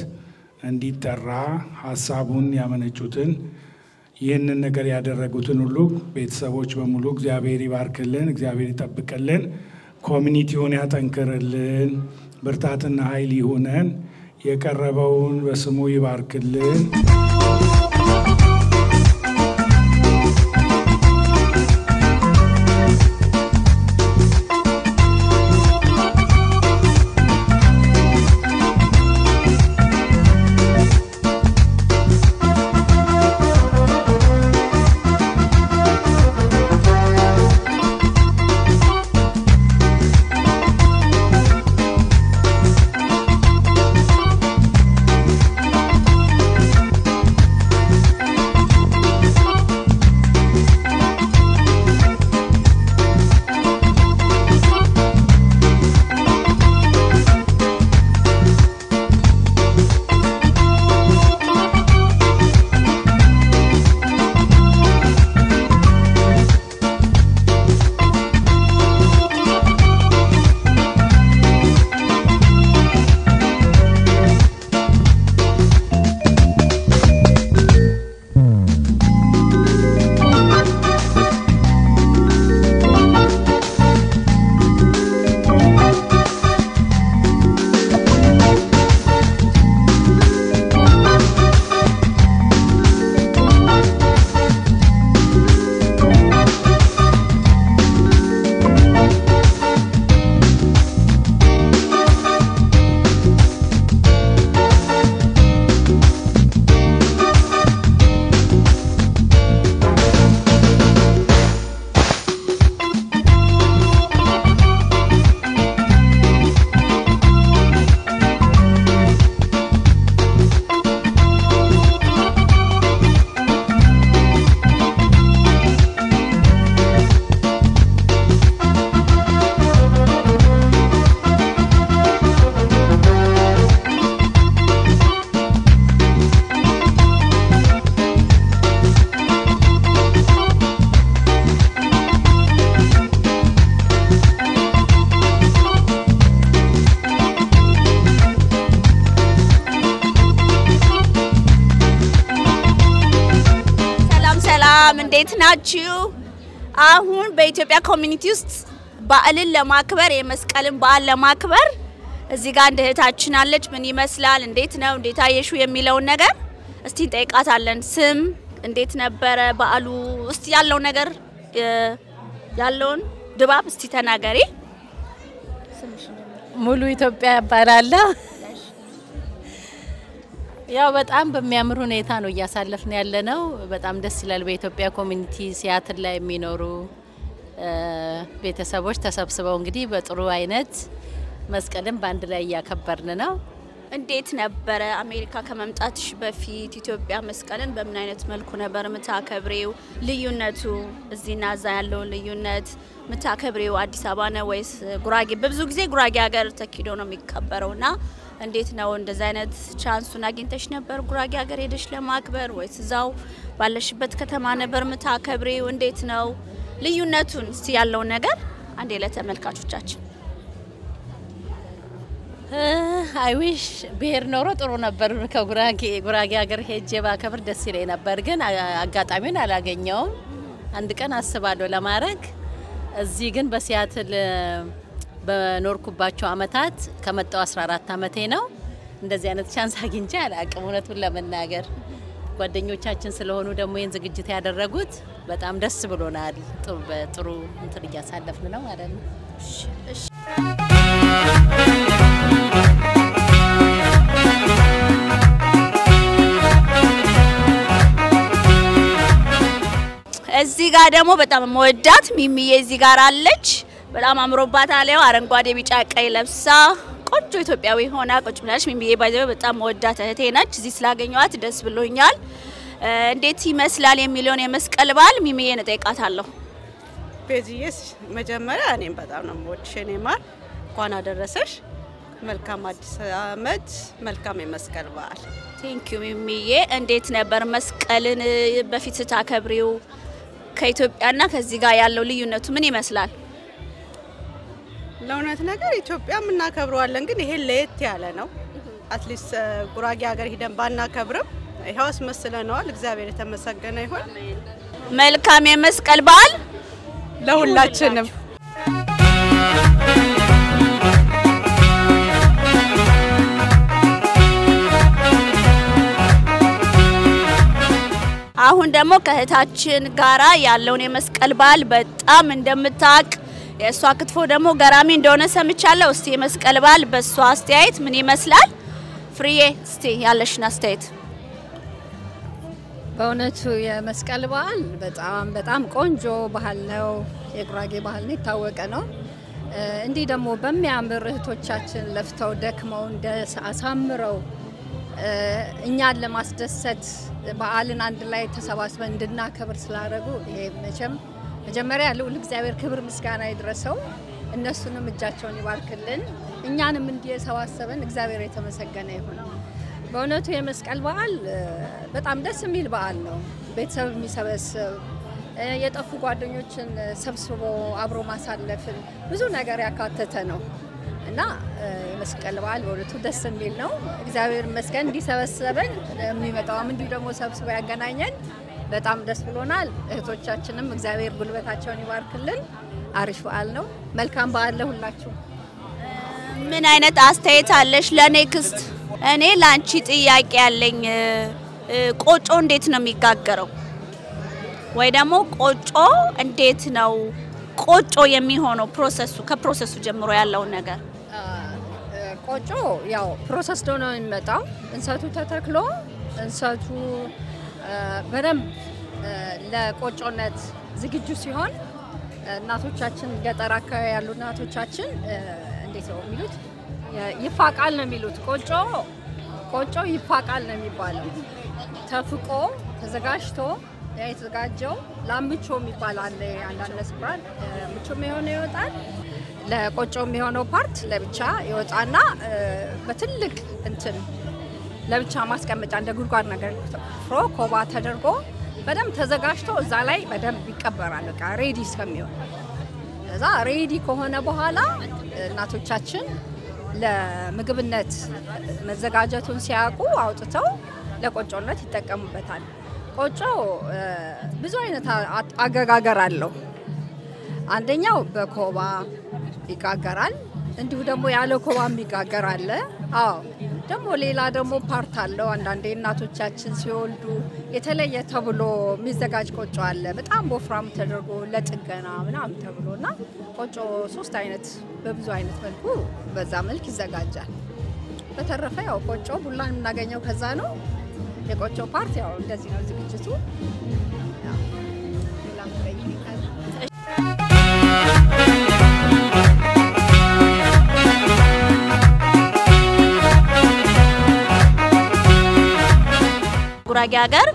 እንዲጠራ ሐሳቡን ያመነጩትን ይህንን ነገር ያደረጉትን ሁሉ ቤተሰቦች በሙሉ እግዚአብሔር ይባርክልን፣ እግዚአብሔር ይጠብቅልን፣ ኮሚኒቲውን ያጠንክርልን፣ ብርታትና ኃይል ይሁነን። የቀረበውን በስሙ ይባርክልን። እንዴት ናችሁ? አሁን በኢትዮጵያ ኮሚኒቲ ውስጥ በዓልን ለማክበር የመስቀልን በዓል ለማክበር እዚህ ጋር እንደ እህታችን አለች። ምን ይመስላል? እንዴት ነው? እንዴት አየሹ የሚለውን ነገር እስቲ እንጠይቃታለን። ስም እንዴት ነበረ በዓሉ? እስቲ ያለው ነገር ያለውን ድባብ እስቲ ተናገሪ። ሙሉ ኢትዮጵያ ይባላለሁ። ያው በጣም በሚያምር ሁኔታ ነው እያሳለፍን ያለነው። በጣም ደስ ይላል። በኢትዮጵያ ኮሚኒቲ ሲያትል ላይ የሚኖሩ ቤተሰቦች ተሰብስበው እንግዲህ በጥሩ አይነት መስቀልን ባንድ ላይ እያከበርን ነው። እንዴት ነበረ አሜሪካ ከመምጣትሽ በፊት ኢትዮጵያ መስቀልን በምን አይነት መልኩ ነበር ምታከብሬው? ልዩነቱ እዚህና እዛ ያለው ልዩነት ምታከብሬው አዲስ አበባ ነው ወይስ ጉራጌ? በብዙ ጊዜ ጉራጌ ሀገር ተኪዶ ነው የሚከበረውና እንዴት ነው እንደዛ አይነት ቻንሱን አግኝተሽ ነበር ጉራጌ ሀገር ሄደሽ ለማክበር ወይስ እዛው ባለሽበት ከተማ ነበር ምታከብሬው? እንዴት ነው ልዩነቱን እስቲ ያለው ነገር አንዴ ለተመልካቾቻችን። አይ ዊሽ ብሄር ኖሮ ጥሩ ነበር። ከጉራጌ ሀገር ሄጄ ባከብር ደስ ይለኝ ነበር፣ ግን አጋጣሚውን አላገኘውም። አንድ ቀን አስባለሁ ለማድረግ። እዚህ ግን በሲያትል በኖርኩባቸው አመታት ከመጣው 14 አመቴ ነው። እንደዚህ አይነት ቻንስ አግኝቼ አላቅም እውነቱን ለመናገር። ጓደኞቻችን ስለሆኑ ደግሞ ይሄን ዝግጅት ያደረጉት በጣም ደስ ብሎናል። ጥሩ እንትን እያሳለፍን ነው ማለት ነው። እሺ እዚህ ጋር ደግሞ በጣም መወዳት ሚሚዬ እዚህ ጋር አለች። በጣም አምሮባታል። ያው አረንጓዴ ቢጫ ቀይ ለብሳ ቆንጆ ኢትዮጵያዊ ሆና ቁጭ ብላለች። ሚሚዬ ባይዘው በጣም መወዳት እህቴ ነች። እዚህ ስላገኘኋት ደስ ብሎኛል። እንዴት ይመስላል የሚለውን የመስቀል በዓል ሚሚዬን እጠይቃታለሁ። ቤዚዬስ መጀመሪያ እኔም በጣም ነው የምወድሽ። እኔ ማር እንኳን አደረሰሽ። መልካም አዲስ አመት፣ መልካም የመስቀል በዓል። ቴንክ ዩ ሚሚዬ። እንዴት ነበር መስቀልን በፊት ታከብሪው? ከኢትዮጵያና ከዚህ ጋር ያለው ልዩነቱ ምን ይመስላል? ለእውነት ነገር ኢትዮጵያ እናከብረዋለን፣ ግን ይሄ ለየት ያለ ነው። አትሊስት ጉራጌ ሀገር ሄደን ባናከብርም ይሄው አስመስለነዋል። እግዚአብሔር የተመሰገነ ይሁን። መልካም የመስቀል በዓል ለሁላችንም። አሁን ደግሞ ከእህታችን ጋራ ያለውን የመስቀል በዓል በጣም እንደምታውቅ የሷ ክትፎ ደግሞ ገራሚ እንደሆነ ሰምቻለሁ። እስቲ የመስቀል በዓል በሷ አስተያየት ምን ይመስላል? ፍሪዬ እስቲ ያለሽን አስተያየት። በእውነቱ የመስቀል በዓል በጣም ቆንጆ ባህል ነው። የጉራጌ ባህል ነው፣ የታወቀ ነው። እንዲህ ደግሞ በሚያምር እህቶቻችን ለፍተው ደክመው አሳምረው እኛን ለማስደሰት በዓልን አንድ ላይ ተሰባስበን እንድናከብር ስላደረጉ ይሄ መቼም መጀመሪያ ልዑል እግዚአብሔር ክብር ምስጋና ይድረሰው። እነሱንም እጃቸውን ይባርክልን፣ እኛንም እንዲሰባሰበን እግዚአብሔር የተመሰገነ ይሁን። በእውነቱ የመስቀል በዓል በጣም ደስ የሚል በዓል ነው። ቤተሰብ የሚሰበስብ የጠፉ ጓደኞችን ሰብስቦ አብሮ ማሳለፍን ብዙ ነገር ያካተተ ነው እና የመስቀል በዓል በእውነቱ ደስ የሚል ነው። እግዚአብሔር ይመስገን እንዲሰበሰበን የሚመጣውም እንዲሁ ደግሞ ሰብስቦ ያገናኘን በጣም ደስ ብሎናል። እህቶቻችንም እግዚአብሔር ጉልበታቸውን ይባርክልን። አሪፍ በዓል ነው። መልካም በዓል ለሁላችሁ። ምን አይነት አስተያየት አለሽ ለኔክስት? እኔ ላንቺ ጥያቄ ያለኝ ቆጮ እንዴት ነው የሚጋገረው? ወይ ደግሞ ቆጮ እንዴት ነው ቆጮ የሚሆነው? ከፕሮሰሱ ጀምሮ ያለው ነገር። ቆጮ ያው ፕሮሰስ ነው የሚመጣው። እንሰቱ ተተክሎ እንሰቱ በደንብ ለቆጮነት ዝግጁ ሲሆን እናቶቻችን ገጠር አካባቢ ያሉ እናቶቻችን እንዴት ነው የሚሉት? ይፋቃል ነው የሚሉት። ቆጮ ይፋቃል ነው የሚባለው። ተፍቆ ተዘጋጅቶ የተዘጋጀው ላምቾ የሚባል አለ። አንዳንድ ስፍራ ምቾ የሚሆነው ይወጣል። ለቆጮ የሚሆነው ፓርት ለብቻ ይወጣና በትልቅ እንትን ለብቻ ማስቀመጫ እንደ ጉድጓድ ነገር ፍሮ ኮባ ተደርጎ በደንብ ተዘጋጅቶ እዛ ላይ በደንብ ይቀበራል። በቃ ሬዲ እስከሚሆን እዛ ሬዲ ከሆነ በኋላ እናቶቻችን ለምግብነት መዘጋጀቱን ሲያውቁ አውጥተው ለቆጮነት ይጠቀሙበታል። ቆጮ ብዙ አይነት አገጋገር አለው። አንደኛው በኮባ ይጋገራል፣ እንዲሁ ደግሞ ያለ ኮባ የሚጋገር አለ። አዎ ደግሞ ሌላ ደግሞ ፓርት አለው። አንዳንዴ እናቶቻችን ሲወልዱ የተለየ ተብሎ የሚዘጋጅ ቆጮ አለ፣ በጣም ወፍራም ተደርጎ ለጥገና ምናምን ተብሎና ቆጮ 3 አይነት በብዙ አይነት መልኩ በዛ መልክ ይዘጋጃል። በተረፈ ያው ቆጮ ቡላን የምናገኘው ከዛ ነው። የቆጮ ፓርት ያው እንደዚህ ነው ዝግጅቱ። ጉራጌ ሀገር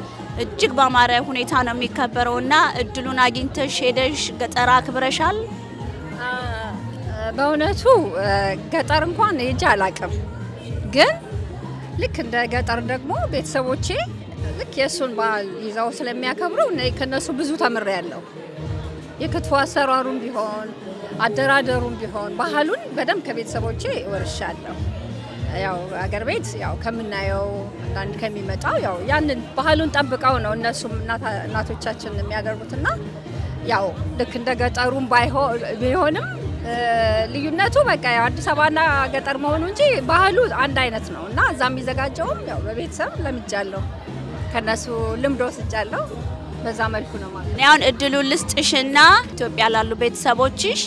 እጅግ በአማረ ሁኔታ ነው የሚከበረውና እድሉን አግኝተሽ ሄደሽ ገጠር አክብረሻል? በእውነቱ ገጠር እንኳን ሄጄ አላቅም፣ ግን ልክ እንደ ገጠር ደግሞ ቤተሰቦቼ ልክ የሱን በዓል ይዘው ስለሚያከብሩ ከነሱ ብዙ ተምሬያለሁ። የክትፎ አሰራሩም ቢሆን አደራደሩም ቢሆን ባህሉን በደንብ ከቤተሰቦቼ ወርሻለሁ። ያው አገር ቤት ያው ከምናየው አንዳንድ ከሚመጣው ያው ያንን ባህሉን ጠብቀው ነው እነሱም እናቶቻችን የሚያደርጉትና ያው ልክ እንደ ገጠሩም ቢሆንም ልዩነቱ በቃ ያው አዲስ አበባና ገጠር መሆኑ እንጂ ባህሉ አንድ አይነት ነው እና እዛ የሚዘጋጀውም ያው በቤተሰብ ለምጃለሁ፣ ከነሱ ልምድ ወስጃለሁ። በዛ መልኩ ነው ማለት ነው። አሁን እድሉን ልስጥሽና ኢትዮጵያ ላሉ ቤተሰቦችሽ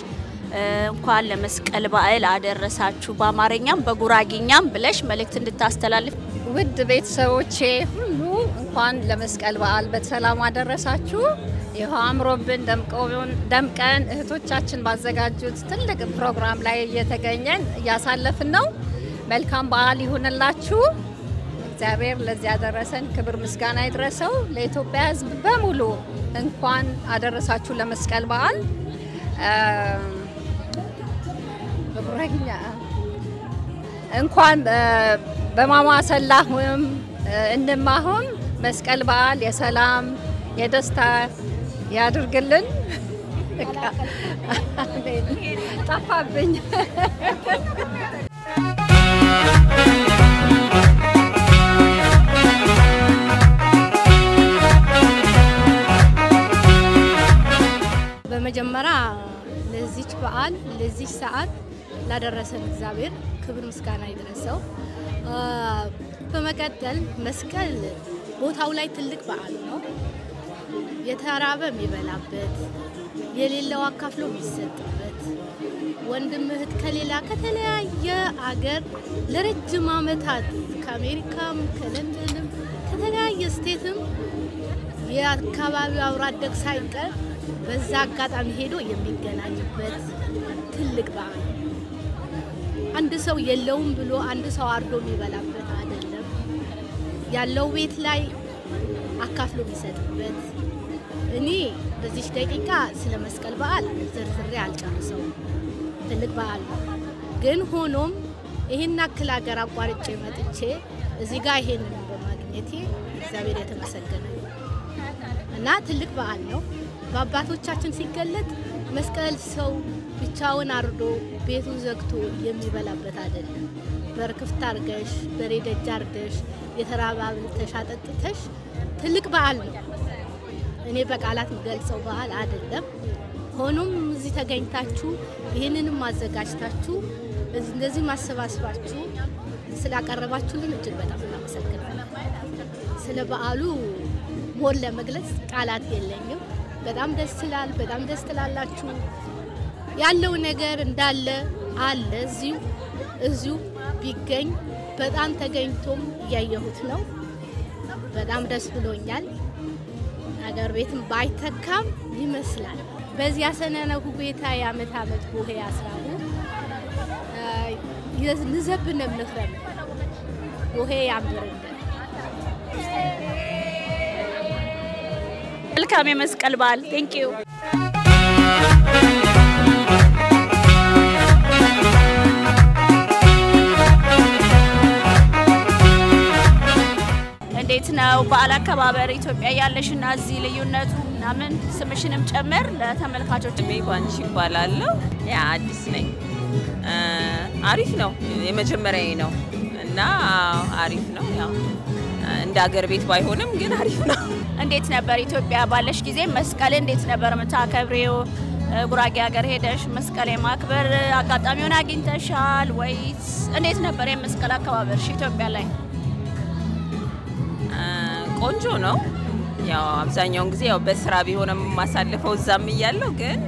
እንኳን ለመስቀል በዓል አደረሳችሁ በአማርኛም በጉራጌኛም ብለሽ መልእክት እንድታስተላልፍ። ውድ ቤተሰቦቼ ሁሉ እንኳን ለመስቀል በዓል በሰላም አደረሳችሁ። ይሄ አምሮብን ደምቀን እህቶቻችን ባዘጋጁት ትልቅ ፕሮግራም ላይ እየተገኘን እያሳለፍን ነው። መልካም በዓል ይሁንላችሁ። እግዚአብሔር ለዚህ ያደረሰን ክብር ምስጋና ይድረሰው። ለኢትዮጵያ ሕዝብ በሙሉ እንኳን አደረሳችሁ ለመስቀል በዓል። በጉራጌኛ እንኳን በማማ ሰላሁም እንማሁም መስቀል በዓል የሰላም የደስታ ያድርግልን። ጠፋብኝ። በመጀመሪያ ለዚች በዓል ለዚች ሰዓት ላደረሰን እግዚአብሔር ክብር ምስጋና ይድረሰው። በመቀጠል መስቀል ቦታው ላይ ትልቅ በዓል ነው። የተራበ የሚበላበት፣ የሌለው አካፍሎ የሚሰጥበት፣ ወንድም እህት ከሌላ ከተለያየ አገር ለረጅም ዓመታት ከአሜሪካም ከለንደንም ከተለያየ ስቴትም የአካባቢው አውራደግ ሳይቀር በዛ አጋጣሚ ሄዶ የሚገናኝበት ትልቅ በዓል። አንድ ሰው የለውም ብሎ አንድ ሰው አርዶ የሚበላበት አይደለም። ያለው ቤት ላይ አካፍሎ የሚሰጥበት። እኔ በዚህ ደቂቃ ስለ መስቀል በዓል ዝርዝሬ አልጨርሰው። ትልቅ በዓል ነው። ግን ሆኖም ይሄን አክል ሀገር አቋርጬ መጥቼ እዚህ ጋር ይሄንን በማግኘቴ እግዚአብሔር የተመሰገነ እና ትልቅ በዓል ነው። በአባቶቻችን ሲገለጥ መስቀል ሰው ብቻውን አርዶ ቤቱን ዘግቶ የሚበላበት አይደለም። በርክፍት አርገሽ በሬ ደጅ አርደሽ የተራባብልተሽ አጠጥተሽ ትልቅ በዓል ነው። እኔ በቃላት ገልጸው በዓል አይደለም። ሆኖም እዚህ ተገኝታችሁ ይሄንንም ማዘጋጅታችሁ እንደዚህ ማሰባሰባችሁ ስላቀረባችሁልን እጅግ በጣም እናመሰግናለን። ስለ በዓሉ ሞር ለመግለጽ ቃላት የለኝም። በጣም ደስ ይላል። በጣም ደስ ትላላችሁ። ያለው ነገር እንዳለ አለ እዚሁ ቢገኝ በጣም ተገኝቶም ያየሁት ነው። በጣም ደስ ብሎኛል። አገር ቤትም ባይተካም ይመስላል። በዚያ ሰነነሁ ቤታ ያመት አመት ቡሄ ያስራሁ ንዘብነ ምኽረም ቡሄ ያምርንደ መልካም የመስቀል በዓል። ቴንክ ዩ። እንዴት ነው በዓል አከባበር ኢትዮጵያ ያለሽና እዚህ ልዩነቱ ምናምን ስምሽንም ጨምር ለተመልካቾች። ባንቺ ይባላል። ያ አዲስ ነኝ። አሪፍ ነው። የመጀመሪያዬ ነው እና አሪፍ ነው። ያው እንደ ሀገር ቤት ባይሆንም ግን አሪፍ ነው። እንዴት ነበር ኢትዮጵያ ባለሽ ጊዜ መስቀል እንዴት ነበር የምታከብሪው? ጉራጌ ሀገር ሄደሽ መስቀል የማክበር አጋጣሚውን አግኝተሻል ወይስ እንዴት ነበር የመስቀል አከባበርሽ ኢትዮጵያ ላይ? ቆንጆ ነው። ያው አብዛኛውን ጊዜ ያው በስራ ቢሆንም ማሳልፈው እዛም እያለሁ ግን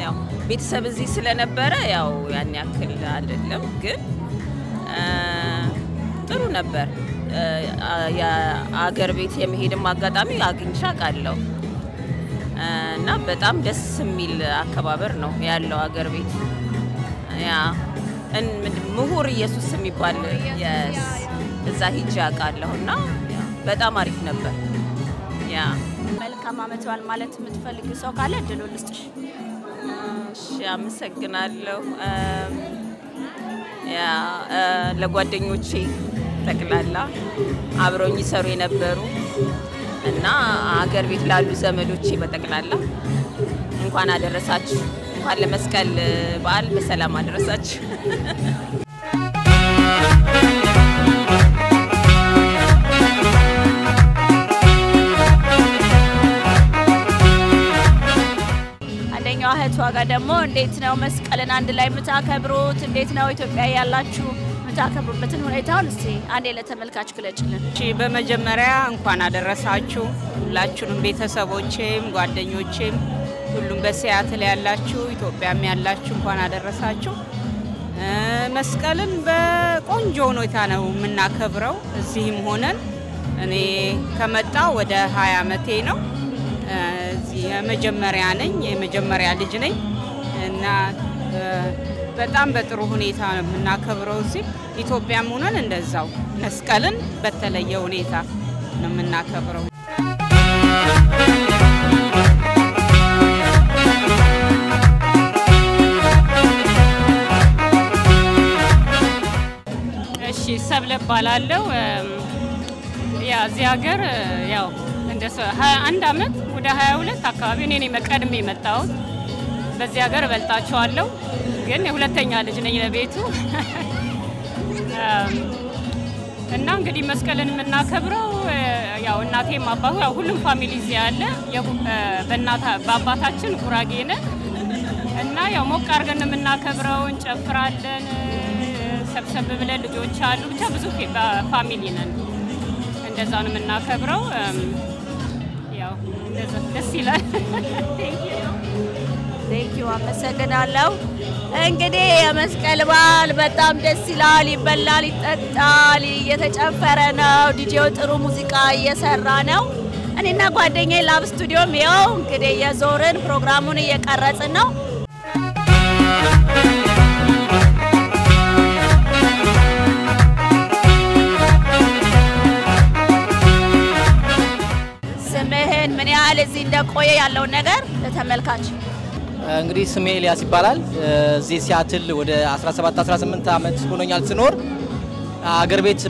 ያው ቤተሰብ እዚህ ስለነበረ ያው ያን ያክል አይደለም ግን ጥሩ ነበር። የአገር ቤት የመሄድም አጋጣሚ አግኝቼ አውቃለሁ እና በጣም ደስ የሚል አከባበር ነው ያለው አገር ቤት። ያ ምሁር ኢየሱስ የሚባል እዛ ሂጄ አውቃለሁና በጣም አሪፍ ነበር። ያ መልካም ዓመት በዓል ማለት የምትፈልጊ ሰው ካለ እድሉን ልስጥሽ። እሺ አመሰግናለሁ። ያ ለጓደኞቼ ጠቅላላ አብረውኝ ይሰሩ የነበሩ እና አገር ቤት ላሉ ዘመዶቼ በጠቅላላ እንኳን አደረሳችሁ። እንኳን ለመስቀል በዓል በሰላም አደረሳችሁ። አንደኛው እህቷ ጋር ደግሞ እንዴት ነው መስቀልን አንድ ላይ የምታከብሩት? እንዴት ነው ኢትዮጵያ ያላችሁ የምታከብሩበትን ሁኔታውን እስቲ አንዴ ለተመልካች ግለጭልን። እሺ በመጀመሪያ እንኳን አደረሳችሁ ሁላችሁንም ቤተሰቦቼም ጓደኞቼም ሁሉም በሲያትል ያላችሁ ኢትዮጵያም ያላችሁ እንኳን አደረሳችሁ። መስቀልን በቆንጆ ሁኔታ ነው የምናከብረው እዚህም ሆነን እኔ ከመጣው ወደ 20 ዓመቴ ነው። እዚህ የመጀመሪያ ነኝ የመጀመሪያ ልጅ ነኝ እና በጣም በጥሩ ሁኔታ ነው የምናከብረው እዚህ ኢትዮጵያም ሆነን እንደዛው መስቀልን በተለየ ሁኔታ ነው የምናከብረው። እሺ ሰብለ ባላለው ያ እዚህ ሀገር ያው እንደ 21 ዓመት ወደ 22 አካባቢ እኔ ነኝ መቀድሜ የመጣሁት። በዚህ ሀገር በልጣቸዋለሁ ግን የሁለተኛ ልጅ ነኝ ለቤቱ እና እንግዲህ መስቀልን የምናከብረው ያው እናቴም አባቱ ያው ሁሉም ፋሚሊ እዚህ ያለ በአባታችን ጉራጌ ነን እና ያው ሞቅ አድርገን የምናከብረው እንጨፍራለን ሰብሰብ ብለን ልጆች አሉ ብቻ ብዙ ፋሚሊ ነን እንደዛ ነው የምናከብረው። ያው እንደዛ ደስ ይላል። ቴንኪው አመሰግናለሁ። እንግዲህ የመስቀል በዓል በጣም ደስ ይላል። ይበላል፣ ይጠጣል፣ እየተጨፈረ ነው። ዲጄው ጥሩ ሙዚቃ እየሰራ ነው። እኔና ጓደኛዬ ላብ ስቱዲዮም ያው እንግዲህ የዞርን ፕሮግራሙን እየቀረጽን ነው። ስምህን ምን ያህል እዚህ እንደቆየ ያለውን ነገር ለተመልካች እንግዲህ ስሜ ኤልያስ ይባላል። እዚህ ሲያትል ወደ 17 18 ዓመት ሆኖኛል ስኖር። አገር ቤት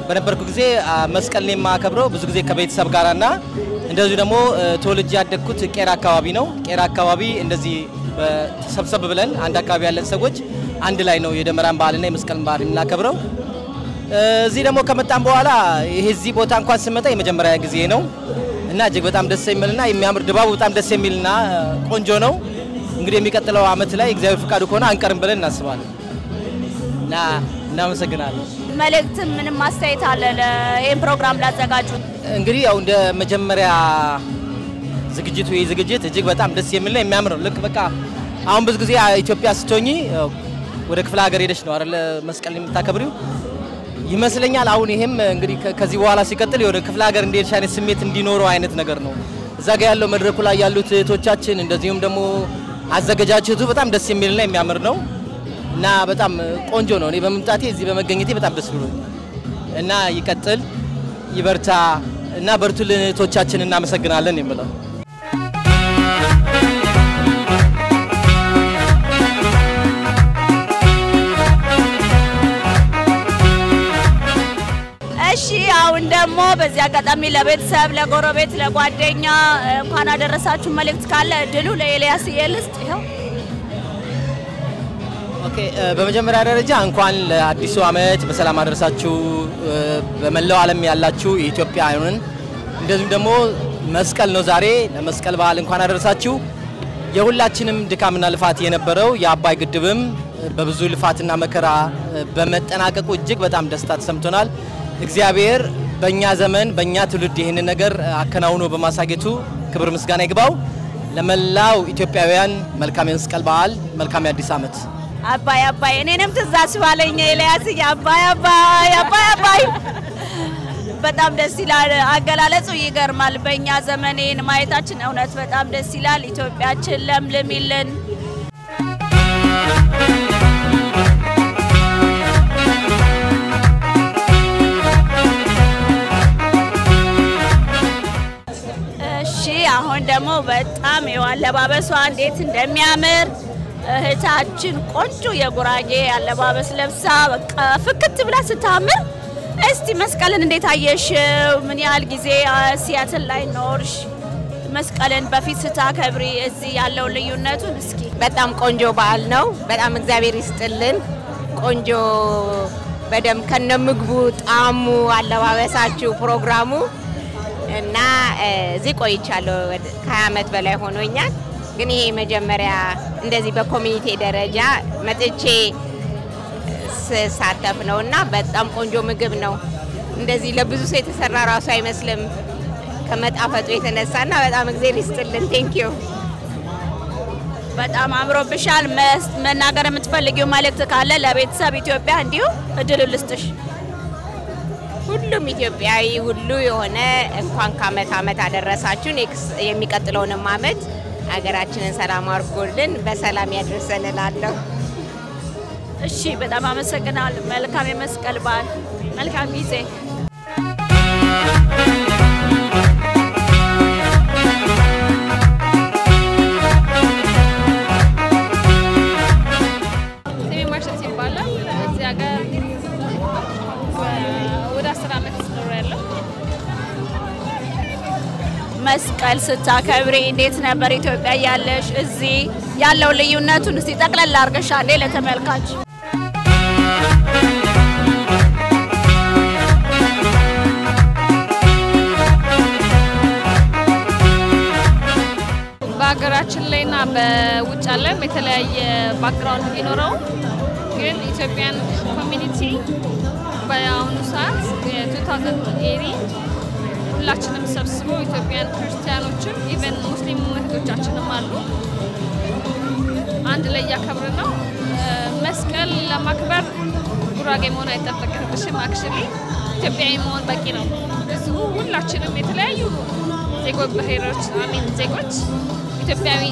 በነበርኩ ጊዜ መስቀልን የማከብረው ብዙ ጊዜ ከቤተሰብ ጋርና እንደዚሁ ደግሞ ተወልጄ ያደግኩት ቄራ አካባቢ ነው። ቄራ አካባቢ እንደዚህ ተሰብሰብ ብለን አንድ አካባቢ ያለን ሰዎች አንድ ላይ ነው የደመራን በዓልና የመስቀልን በዓል የምናከብረው። እዚህ ደግሞ ከመጣን በኋላ ይሄ እዚህ ቦታ እንኳን ስመጣ የመጀመሪያ ጊዜ ነው እና እጅግ በጣም ደስ የሚልና የሚያምር ድባቡ በጣም ደስ የሚልና ቆንጆ ነው። እንግዲህ የሚቀጥለው አመት ላይ እግዚአብሔር ፍቃዱ ከሆነ አንቀርም ብለን እናስባለን እና እናመሰግናለን። መልእክት ምንም ማስተያየት አለ ለይሄን ፕሮግራም ላዘጋጁት? እንግዲህ ያው እንደ መጀመሪያ ዝግጅቱ ዝግጅት እጅግ በጣም ደስ የሚልና የሚያምር ነው። ልክ በቃ አሁን ብዙ ጊዜ ኢትዮጵያ ስትሆኚ ወደ ክፍለ ሀገር ሄደሽ ነው አይደል መስቀል የምታከብሪው ይመስለኛል። አሁን ይሄም እንግዲህ ከዚህ በኋላ ሲቀጥል ወደ ክፍለ ሀገር እንደሄድሽ አይነት ስሜት እንዲኖረው አይነት ነገር ነው። እዛ ጋር ያለው መድረኩ ላይ ያሉት እህቶቻችን እንደዚሁም ደግሞ አዘጋጃጀቱ በጣም ደስ የሚልና የሚያምር ነው እና በጣም ቆንጆ ነው። እኔ በመምጣቴ እዚህ በመገኘቴ በጣም ደስ ብሎኛል እና ይቀጥል ይበርታ እና በርቱልን እህቶቻችን እናመሰግናለን የምለው። እሺ አሁን ደግሞ በዚህ አጋጣሚ ለቤተሰብ ለጎረቤት ለጓደኛ እንኳን አደረሳችሁ መልእክት ካለ እድሉ ለኤልያስ ይልስጥ ይሄው። ኦኬ በመጀመሪያ ደረጃ እንኳን ለአዲሱ አመት በሰላም አደረሳችሁ። በመላው ዓለም ያላችሁ ኢትዮጵያውያን እንደዚሁም ደግሞ መስቀል ነው ዛሬ ለመስቀል በዓል እንኳን አደረሳችሁ የሁላችንም ድካምና ልፋት የነበረው የአባይ ግድብም በብዙ ልፋትና መከራ በመጠናቀቁ እጅግ በጣም ደስታ ተሰምቶናል እግዚአብሔር በእኛ ዘመን በእኛ ትውልድ ይሄን ነገር አከናውኖ በማሳየቱ ክብር ምስጋና ይግባው ለመላው ኢትዮጵያውያን መልካም የመስቀል በዓል መልካም የአዲስ ዓመት አባይ አባይ እኔንም ትዛስ ባለኝ ኤልያስ አባይ አባይ አባይ አባይ በጣም ደስ ይላል አገላለጹ ይገርማል በእኛ ዘመኔን ማየታችን እውነት በጣም ደስ ይላል ኢትዮጵያችን ለምልምልን እሺ አሁን ደግሞ በጣም የዋለባበሷ እንዴት እንደሚያምር እህታችን ቆንጆ የጉራጌ አለባበስ ለብሳ በቃ ፍክት ብላ ስታምር እስቲ መስቀልን እንዴት አየሽው ምን ያህል ጊዜ ሲያትል ላይ ኖርሽ መስቀልን በፊት ስታከብሪ እዚህ ያለው ልዩነቱን እስኪ በጣም ቆንጆ በዓል ነው በጣም እግዚአብሔር ይስጥልን ቆንጆ በደም ከነምግቡ ጣሙ አለባበሳችሁ ፕሮግራሙ እና እዚህ ቆይቻለሁ ከ20 ዓመት በላይ ሆኖኛል ግን ይሄ መጀመሪያ እንደዚህ በኮሚኒቲ ደረጃ መጥቼ ሳተፍ ነውና በጣም ቆንጆ ምግብ ነው እንደዚህ ለብዙ ሰው የተሰራ ራሱ አይመስልም ከመጣፈጡ የተነሳና በጣም እግዚአብሔር ይስጥልን ቴንክ ዩ በጣም አምሮብሻል መናገር የምትፈልጊው መልእክት ካለ ለቤተሰብ ኢትዮጵያ እንዲሁ እድል ልስጥሽ ሁሉም ኢትዮጵያዊ ሁሉ የሆነ እንኳን ከዓመት ዓመት አደረሳችሁ የሚቀጥለውንም ዓመት ሀገራችንን ሰላም አድርጎልን በሰላም ያድርሰን እላለሁ እሺ በጣም አመሰግናለሁ መልካም የመስቀል በዓል መልካም ጊዜ ስሜ ማርሸት ይባላል እዚህ ሀገር ወደ 10 ዓመት ኖሬያለሁ መስቀል ስታከብሪ እንዴት ነበር ኢትዮጵያ ያለሽ እዚህ ያለው ልዩነቱን እስቲ ጠቅለል አድርገሽ አንዴ ለተመልካች በሀገራችን ላይና በውጭ ዓለም የተለያየ ባክግራውንድ ቢኖረው ግን ኢትዮጵያን ኮሚኒቲ በአሁኑ ሰዓት የ2080 ሁላችንም ሰብስቦ ኢትዮጵያን ክርስቲያኖችን ኢቨን ሙስሊም እህቶቻችንም አሉ አንድ ላይ ያከብር ነው መስቀል ለማክበር ጉራጌ መሆን አይጠበቅብሽም አክቹሊ ኢትዮጵያዊ መሆን በቂ ነው ብዙ ሁላችንም የተለያዩ ዜጎች ኢትዮጵያዊ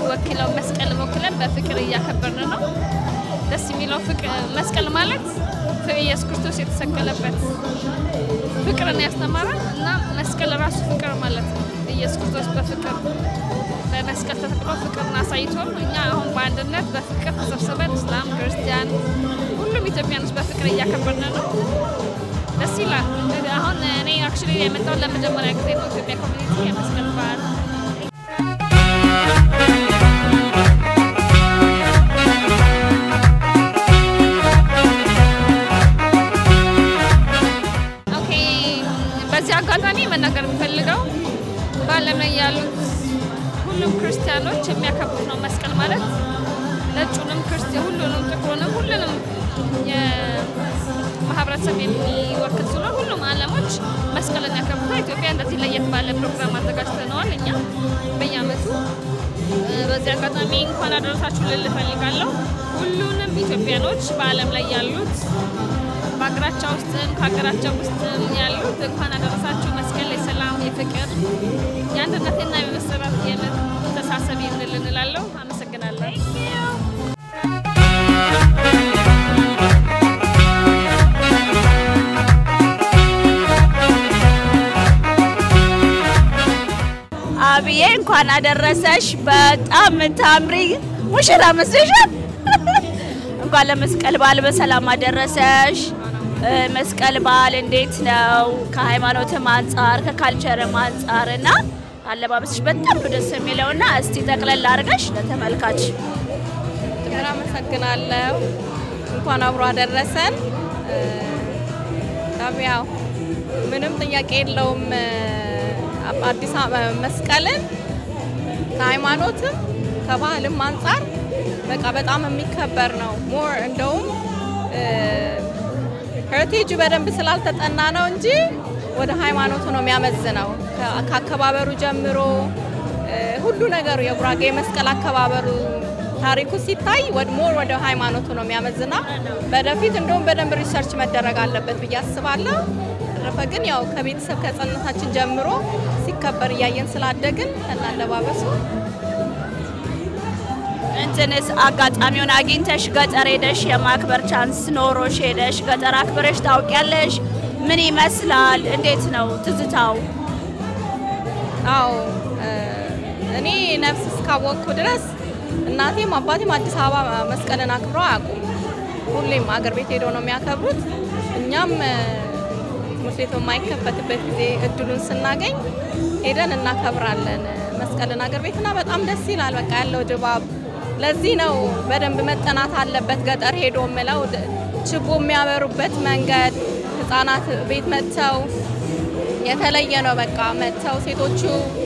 ወክለው መስቀል ወክለን በፍቅር ያከበርን ነው ደስ የሚለው ፍቅር መስቀል ማለት ኢየሱስ ክርስቶስ የተሰቀለበት ፍቅርን ያስተማራል እና መስቀል ራሱ ፍቅር ማለት ነው ኢየሱስ ክርስቶስ በፍቅር በመስቀል ተሰቅሎ ፍቅርን አሳይቶን እኛ አሁን በአንድነት በፍቅር ተሰብስበን እስላም ክርስቲያን ሁሉም ኢትዮጵያኖች በፍቅር ያከበርን ነው ደስ ይላል አሁን እኔ አክቹሊ የመጣው ለመጀመሪያ ጊዜ ነው ኢትዮጵያ ኮሚኒቲ የመስቀል በዓል በዚህ አጋጣሚ መናገር የምፈልገው በዓለም ላይ ያሉት ሁሉም ክርስቲያኖች የሚያከብሩት ነው መስቀል ማለት ነጩንም ክርስቲያን ሁሉንም ጥቁሩንም ሁሉንም የማህበረሰብ የሚወክል ስለሆነ ሁሉም ዓለሞች መስቀልን ያከብሩታል ኢትዮጵያ እንደዚህ ለየት ባለ ፕሮግራም አዘጋጅተነዋል እኛ በየዓመቱ በዚህ አጋጣሚ እንኳን አደረሳችሁ ልል እፈልጋለሁ ሁሉንም ኢትዮጵያኖች በዓለም ላይ ያሉት በአገራቸው ውስጥም ከሀገራቸው ውስጥም ያሉት እንኳን አደረሳችሁ መስቀል የሰላም የፍቅር የአንድነትና የመተሳሰብ ይሁንልን እላለሁ አመሰግናለሁ አብዬ እንኳን አደረሰሽ በጣም ታምሪ ሙሽራ መስለሻል እንኳን ለመስቀል በዓል በሰላም አደረሰሽ መስቀል በዓል እንዴት ነው ከሃይማኖትም አንፃር ከካልቸርም አንፃርና አለባበስሽ በጣም ደስ የሚለውና እስቲ ጠቅለል አድርገሽ ለተመልካች አመሰግናለሁ እንኳን አብሮ አደረሰን ያው ምንም ጥያቄ የለውም አዲስ መስቀልን ከሃይማኖትም ከባህልም አንፃር በቃ በጣም የሚከበር ነው። ሞር እንደውም ሄሪቴጅ በደንብ ስላልተጠና ነው እንጂ ወደ ሃይማኖቱ ነው የሚያመዝነው። ከአከባበሩ ጀምሮ ሁሉ ነገሩ የጉራጌ መስቀል አከባበሩ ታሪኩ ሲታይ ወደ ሃይማኖቱ ነው የሚያመዝነው። በደፊት እንደውም በደንብ ሪሰርች መደረግ አለበት ብዬ አስባለሁ። ረፈ ግን ያው ከቤተሰብ ከጸነታችን ጀምሮ ሲከበር ያየን ስላደግን እናለባበሱ እንትንስ አጋጣሚውን አግኝተሽ ገጠር ሄደሽ የማክበር ቻንስ ኖሮሽ ሄደሽ ገጠር አክብረሽ ታውቂያለሽ? ምን ይመስላል? እንዴት ነው ትዝታው? አዎ እኔ ነፍስ እስካወቅኩ ድረስ እናቴም አባቴም አዲስ አበባ መስቀልን አክብረው አያውቁም። ሁሌም አገር ቤት ሄደው ነው የሚያከብሩት። እኛም ትምህርት ቤት በማይከፈትበት ጊዜ እድሉን ስናገኝ ሄደን እናከብራለን መስቀልን አገር ቤትና በጣም ደስ ይላል። በቃ ያለው ድባብ ለዚህ ነው በደንብ መጠናት አለበት። ገጠር ሄዶ ምለው ችቦ የሚያበሩበት መንገድ ህፃናት ቤት መጥተው የተለየ ነው። በቃ መጥተው ሴቶቹ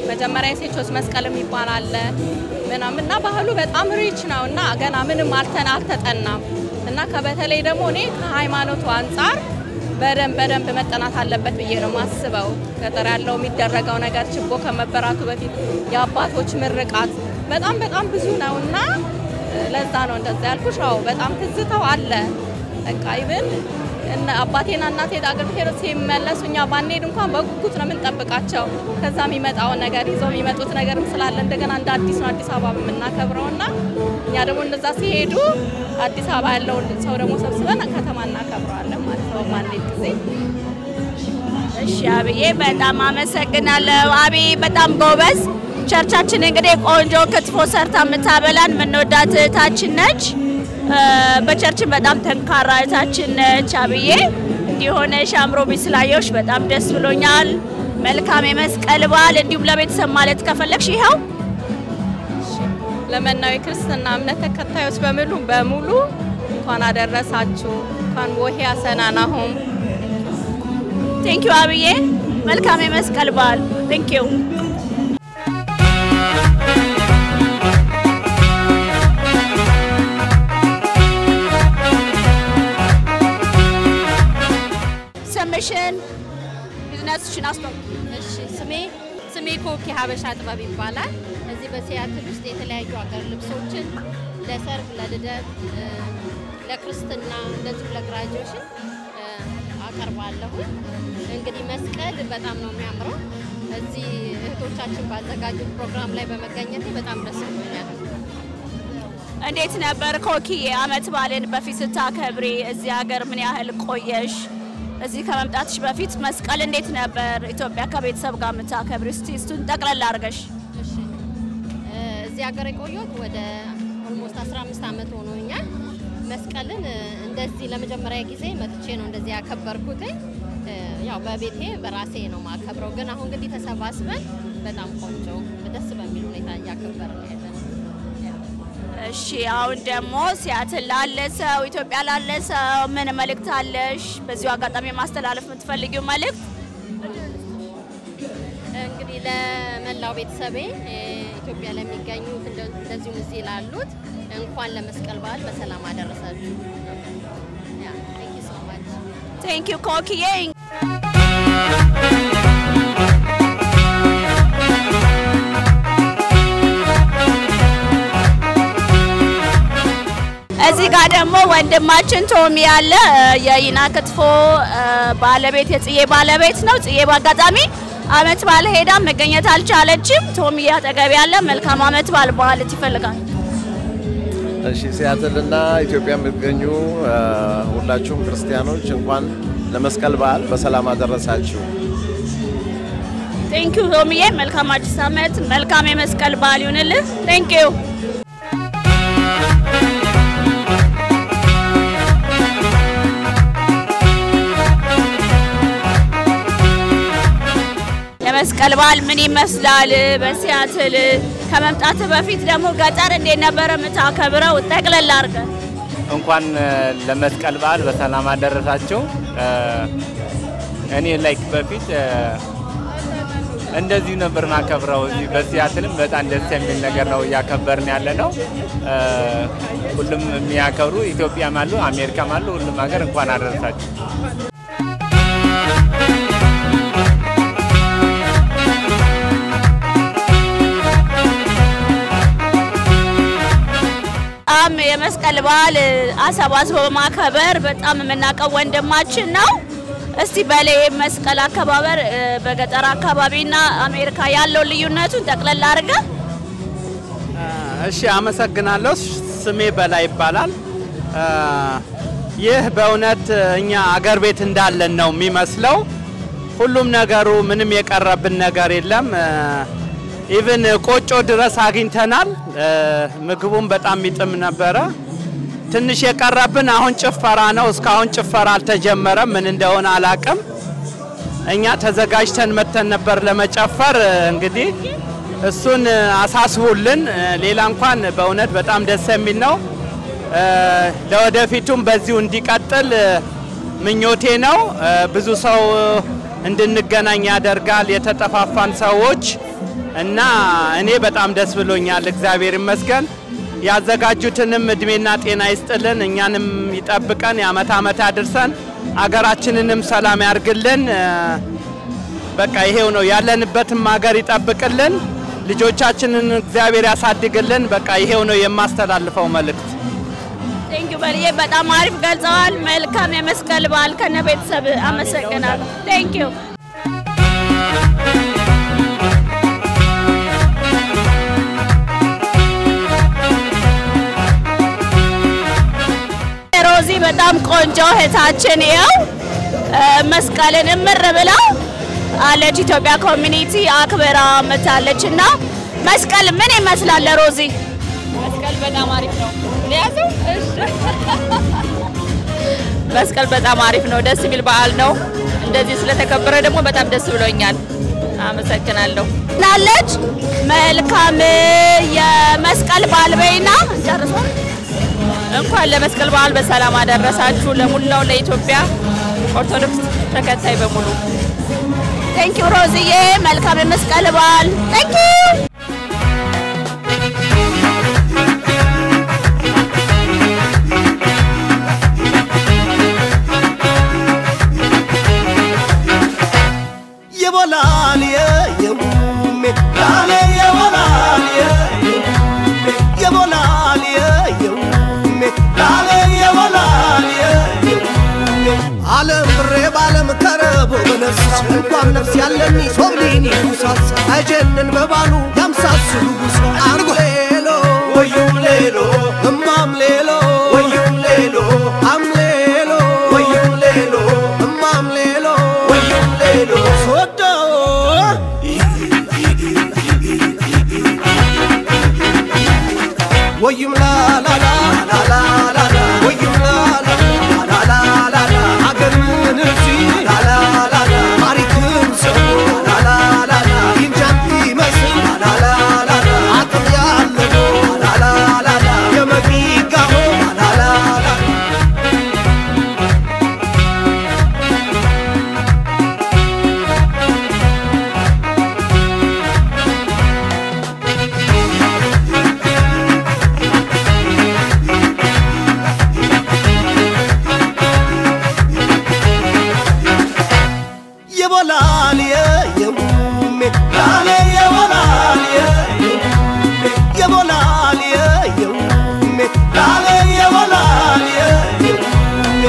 መጀመሪያ ሴቶች መስቀል የሚባል አለ ምናምንና ባህሉ በጣም ሪች ነውና ገና ምንም አልተጠናም እና ከበተለይ ደግሞ እኔ ከሃይማኖቱ አንፃር በደንብ መጠናት አለበት ብዬ ነው ማስበው። ገጠር ያለው የሚደረገው ነገር ችቦ ከመበራቱ በፊት የአባቶች ምርቃት በጣም ብዙ ነውና ለዛ ነው እንደዛ ያልኩሽ። አዎ በጣም ትዝታው አለ። በቃ ይብን እና አባቴና እናቴ ዳገር ሄሮ ሲመለሱ እኛ ባንሄድ እንኳን በጉጉት ነው የምንጠብቃቸው። ከዛ የሚመጣው ነገር ይዘው የሚመጡት ነገርም ስላለ እንደገና እንደ አዲስ ነው አዲስ አበባ የምናከብረውና እኛ ደግሞ እንደዛ ሲሄዱ አዲስ አበባ ያለው ሰው ደግሞ ሰብስበን ከተማ እናከብረዋለን ማለት ነው ባንሄድ ጊዜ። እሺ አብዬ በጣም አመሰግናለሁ። አብዬ በጣም ጎበዝ። ቸርቻችን እንግዲህ ቆንጆ ክትፎ ሰርታ የምታበላን ምንወዳት እህታችን ነች። በቸርችን በጣም ጠንካራ እህታችን ነች። አብዬ እንዲሆነሽ አምሮብሽ ስላየሁሽ በጣም ደስ ብሎኛል። መልካም የመስቀል በዓል። እንዲሁም ለቤተሰብ ማለት ከፈለግሽ ይኸው ለመናው የክርስትና እምነት ተከታዮች በሙሉ እንኳን አደረሳችሁ። እንኳን ወሄ አሰናናሁም። ቴንክ ዩ አብዬ። መልካም የመስቀል በዓል። ቴንክ ዩ። ስምሽን ቢዝነስሽን አስተዋውቂ። እሺ ስሜ ኮኪ ሀበሻ ጥበብ ይባላል። እዚህ በሲያትል ውስጥ የተለያዩ ሀገር ልብሶችን ለሰርግ፣ ለልደት፣ ለክርስትና እንደዚሁ ለግራጁዌሽን አቀርባለሁ። እንግዲህ መስቀል በጣም ነው የሚያምረው። እዚህ እህቶቻችን ባዘጋጁት ፕሮግራም ላይ በመገኘቴ በጣም ደስ ብሎኛል። እንዴት ነበር ኮኪዬ አመት በዓልን በፊት ስታከብሪ? እዚህ ሀገር ምን ያህል ቆየሽ? እዚህ ከመምጣትሽ በፊት መስቀል እንዴት ነበር ኢትዮጵያ ከቤተሰብ ጋር የምታከብሪ? እስቲ እሱን ጠቅለል አድርገሽ። እሺ እዚህ ሀገር የቆየሁት ወደ ኦልሞስት 15 አመት ሆኖኛል። መስቀልን እንደዚህ ለመጀመሪያ ጊዜ መጥቼ ነው እንደዚህ ያከበርኩት። ያው በቤቴ በራሴ ነው ማከብረው፣ ግን አሁን እንግዲህ ተሰባስበን በጣም ቆንጆ ደስ በሚል ሁኔታ እያከበርን ያለነው። እሺ አሁን ደግሞ ሲያትል ላለ ሰው ኢትዮጵያ ላለ ሰው ምን መልእክት አለሽ? በዚሁ አጋጣሚ ማስተላለፍ የምትፈልጊው መልእክት? እንግዲህ ለመላው ቤተሰቤ ኢትዮጵያ ለሚገኙት እንደዚሁ እዚህ ላሉት እንኳን ለመስቀል በዓል በሰላም አደረሳችሁ። ያ ቴንክ ዩ ሶ ማች። ቴንክ ዩ ኮኪዬ። እዚህ ጋር ደግሞ ወንድማችን ቶሚ ያለ የይና ክትፎ ባለቤት የጽዬ ባለቤት ነው። ጽዬ በአጋጣሚ አመት በዓል ሄዳ መገኘት አልቻለችም። ቶሚ አጠገብ ያለ መልካም አመት በዓል ማለት ይፈልጋል። እሺ ሲያትልና ኢትዮጵያ የምትገኙ ሁላችሁም ክርስቲያኖች እንኳን ለመስቀል በዓል በሰላም አደረሳችሁ። ቴንክ ዩ ቶሚዬ። መልካም አዲስ አመት፣ መልካም የመስቀል በዓል ይሁንልህ። ቴንክ ዩ። የመስቀል በዓል ምን ይመስላል በሲያትል? ከመምጣት በፊት ደግሞ ገጠር እንዴት ነበር የምታከብረው? ጠቅለል አድርገህ። እንኳን ለመስቀል በዓል በሰላም አደረሳችሁ። እኔ ላይክ በፊት እንደዚህ ነበር ማከብረው። እዚህ በሲያትልም በጣም ደስ የሚል ነገር ነው እያከበርን ያለ ነው። ሁሉም የሚያከብሩ ኢትዮጵያም አሉ አሜሪካም አሉ ሁሉም ሀገር እንኳን አደረሳችሁ። የመስቀል በዓል አሰባስቦ በማከበር በጣም የምናውቀው ወንድማችን ነው። እስቲ በላይ መስቀል አከባበር በገጠር አካባቢና አሜሪካ ያለው ልዩነቱን ጠቅለል አድርገ። እሺ አመሰግናለሁ። ስሜ በላይ ይባላል። ይህ በእውነት እኛ አገር ቤት እንዳለን ነው የሚመስለው። ሁሉም ነገሩ ምንም የቀረብን ነገር የለም። ኢቭን ቆጮ ድረስ አግኝተናል። ምግቡም በጣም ይጥም ነበረ። ትንሽ የቀረብን አሁን ጭፈራ ነው። እስካሁን ጭፈራ አልተጀመረም። ምን እንደሆነ አላቅም። እኛ ተዘጋጅተን መተን ነበር ለመጨፈር። እንግዲህ እሱን አሳስቡልን። ሌላ እንኳን በእውነት በጣም ደስ የሚል ነው። ለወደፊቱም በዚሁ እንዲቀጥል ምኞቴ ነው። ብዙ ሰው እንድንገናኝ ያደርጋል የተጠፋፋን ሰዎች እና እኔ በጣም ደስ ብሎኛል። እግዚአብሔር ይመስገን። ያዘጋጁትንም እድሜና ጤና ይስጥልን፣ እኛንም ይጠብቀን፣ ያመት አመት ያድርሰን፣ አገራችንንም ሰላም ያርግልን። በቃ ይሄው ነው ያለንበትም ሀገር ይጠብቅልን፣ ልጆቻችንን እግዚአብሔር ያሳድግልን። በቃ ይሄው ነው የማስተላልፈው መልእክት። ቴንክ ዩ በልዬ በጣም አሪፍ ገልጸዋል። መልካም የመስቀል በዓል ከነ ቤተሰብ። አመሰግናለሁ። ቴንክ ዩ ሮዚ በጣም ቆንጆ እህታችን ነው። መስቀልን እምር ብላ አለች። ኢትዮጵያ ኮሚኒቲ አክብራ መታለችና መስቀል ምን ይመስላል ሮዚ? መስቀል በጣም አሪፍ ነው። ለያዘው መስቀል በጣም አሪፍ ነው። ደስ የሚል በዓል ነው። እንደዚህ ስለተከበረ ደግሞ በጣም ደስ ብሎኛል። አመሰግናለሁ። ናለች መልካም የመስቀል በዓል በይና ጨርሷል። እንኳን ለመስቀል በዓል በሰላም አደረሳችሁ ለሙላው ለኢትዮጵያ ኦርቶዶክስ ተከታይ በሙሉ። ቴንክ ዩ ሮዚዬ። መልካም የመስቀል በዓል። ቴንክ ዩ የቦላል የየውሜ ላለ የቦላል የቦላል የየውሜ ላለ የቦላል የየውሜ ዓለም ብሬ ባለም ከረቦ በነፍስ እንኳን ነፍስ ያለኒ ሶብሊኒ ጉሳስ አጀነን በባሉ ያምሳስሉ ጉሳ አንጎ ሌሎ ወዩም ሌሎ እማም ሌሎ ወዩም ሌሎ አም ሌሎ ወዩም ሌሎ እማም ሌሎ ወዩም ሌሎ ሶዶ ወዩም ላ ላ ላ ላ ላ ላ ወዩም ላ ላ ላ ላ ላ አገርን እርሲ ላ ላ ላ ላ ታሪክን ሰው ላ ላ ላ ላ ይንጃን ይመስል ላ ላ ላ ላ አጥም ያለው ላ ላ ላ ላ የመቂጋሆ ላ ላ ላ የቦላል የየውሜ ላለ የቦላል የቦላል የየውሜ ላለ የቦላል የየውሜ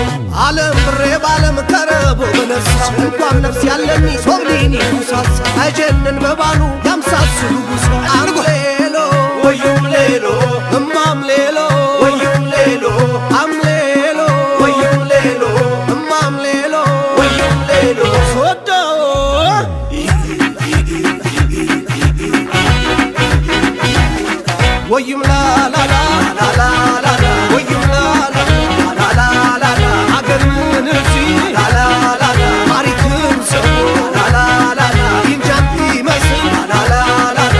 ዓለም ብሬ ባለም ከረቦ በነፍስ እንኳን ነፍስ ያለኒ ሶብሊኒ ጉሳስ አጀነን በባሉ ያምሳስሉ ጉሳ አንጎ ሌሎ ወዩም ሌሎ እማም ሌሎ ወዩም ሌሎ አም ሌሎ ወዩም ሌሎ እማም ሌሎ ወዩም ሌሎ ሶዶ ወዩም ላ ላ ላ ላ ላ ላ ወዩም ላ ላ ላ ላ ላ አገርን እርሲ ላ ላ ላ ላ ታሪክን ሰው ላ ላ ላ ላ ይንጃን ይመስል ላ ላ ላ ላ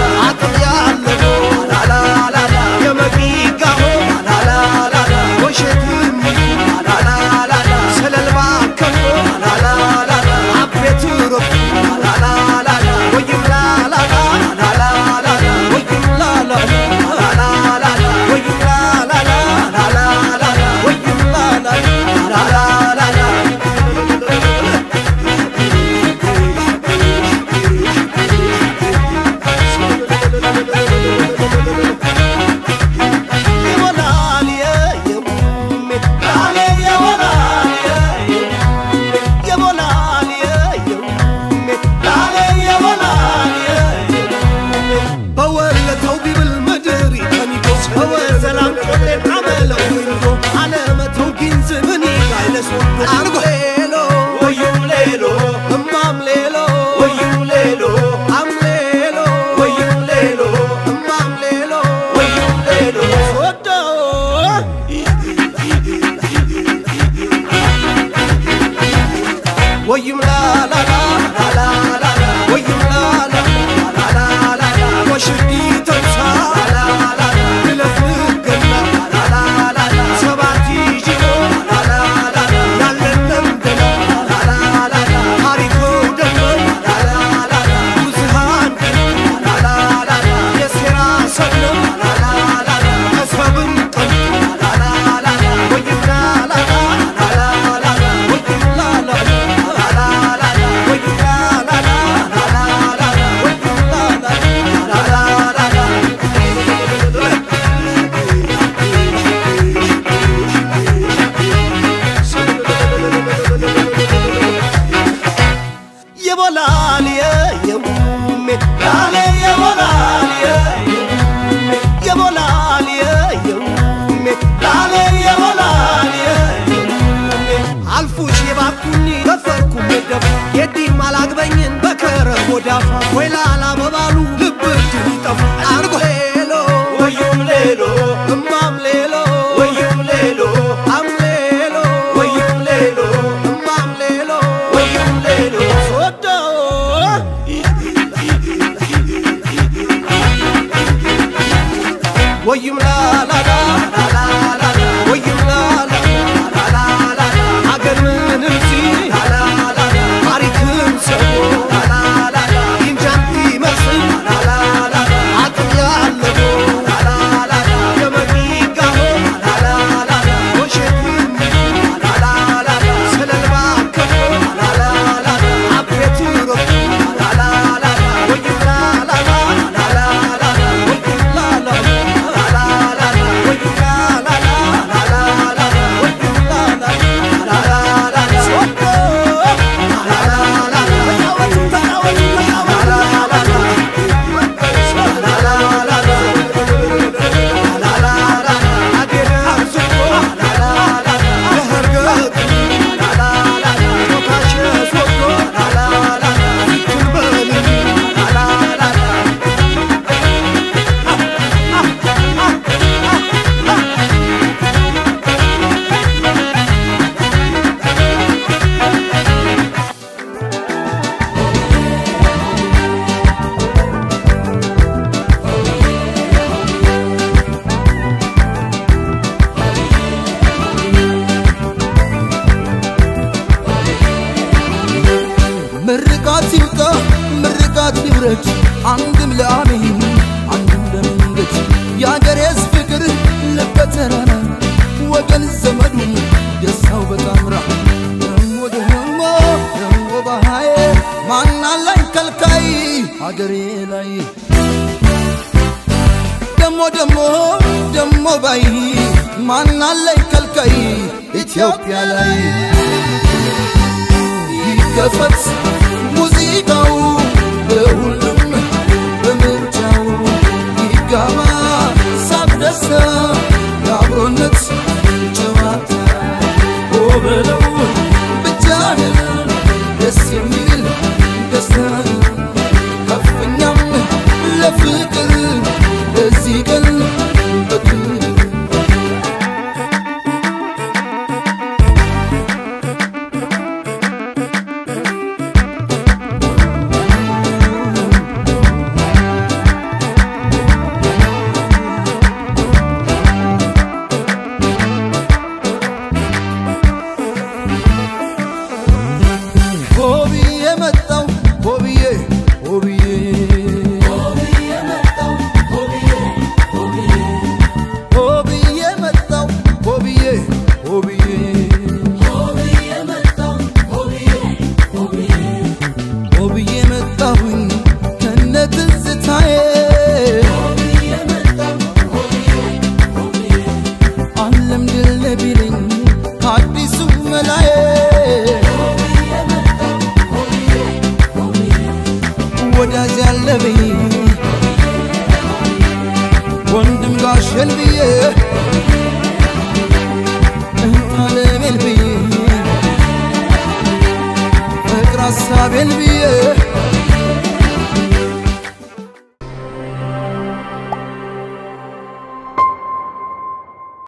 Sabel biye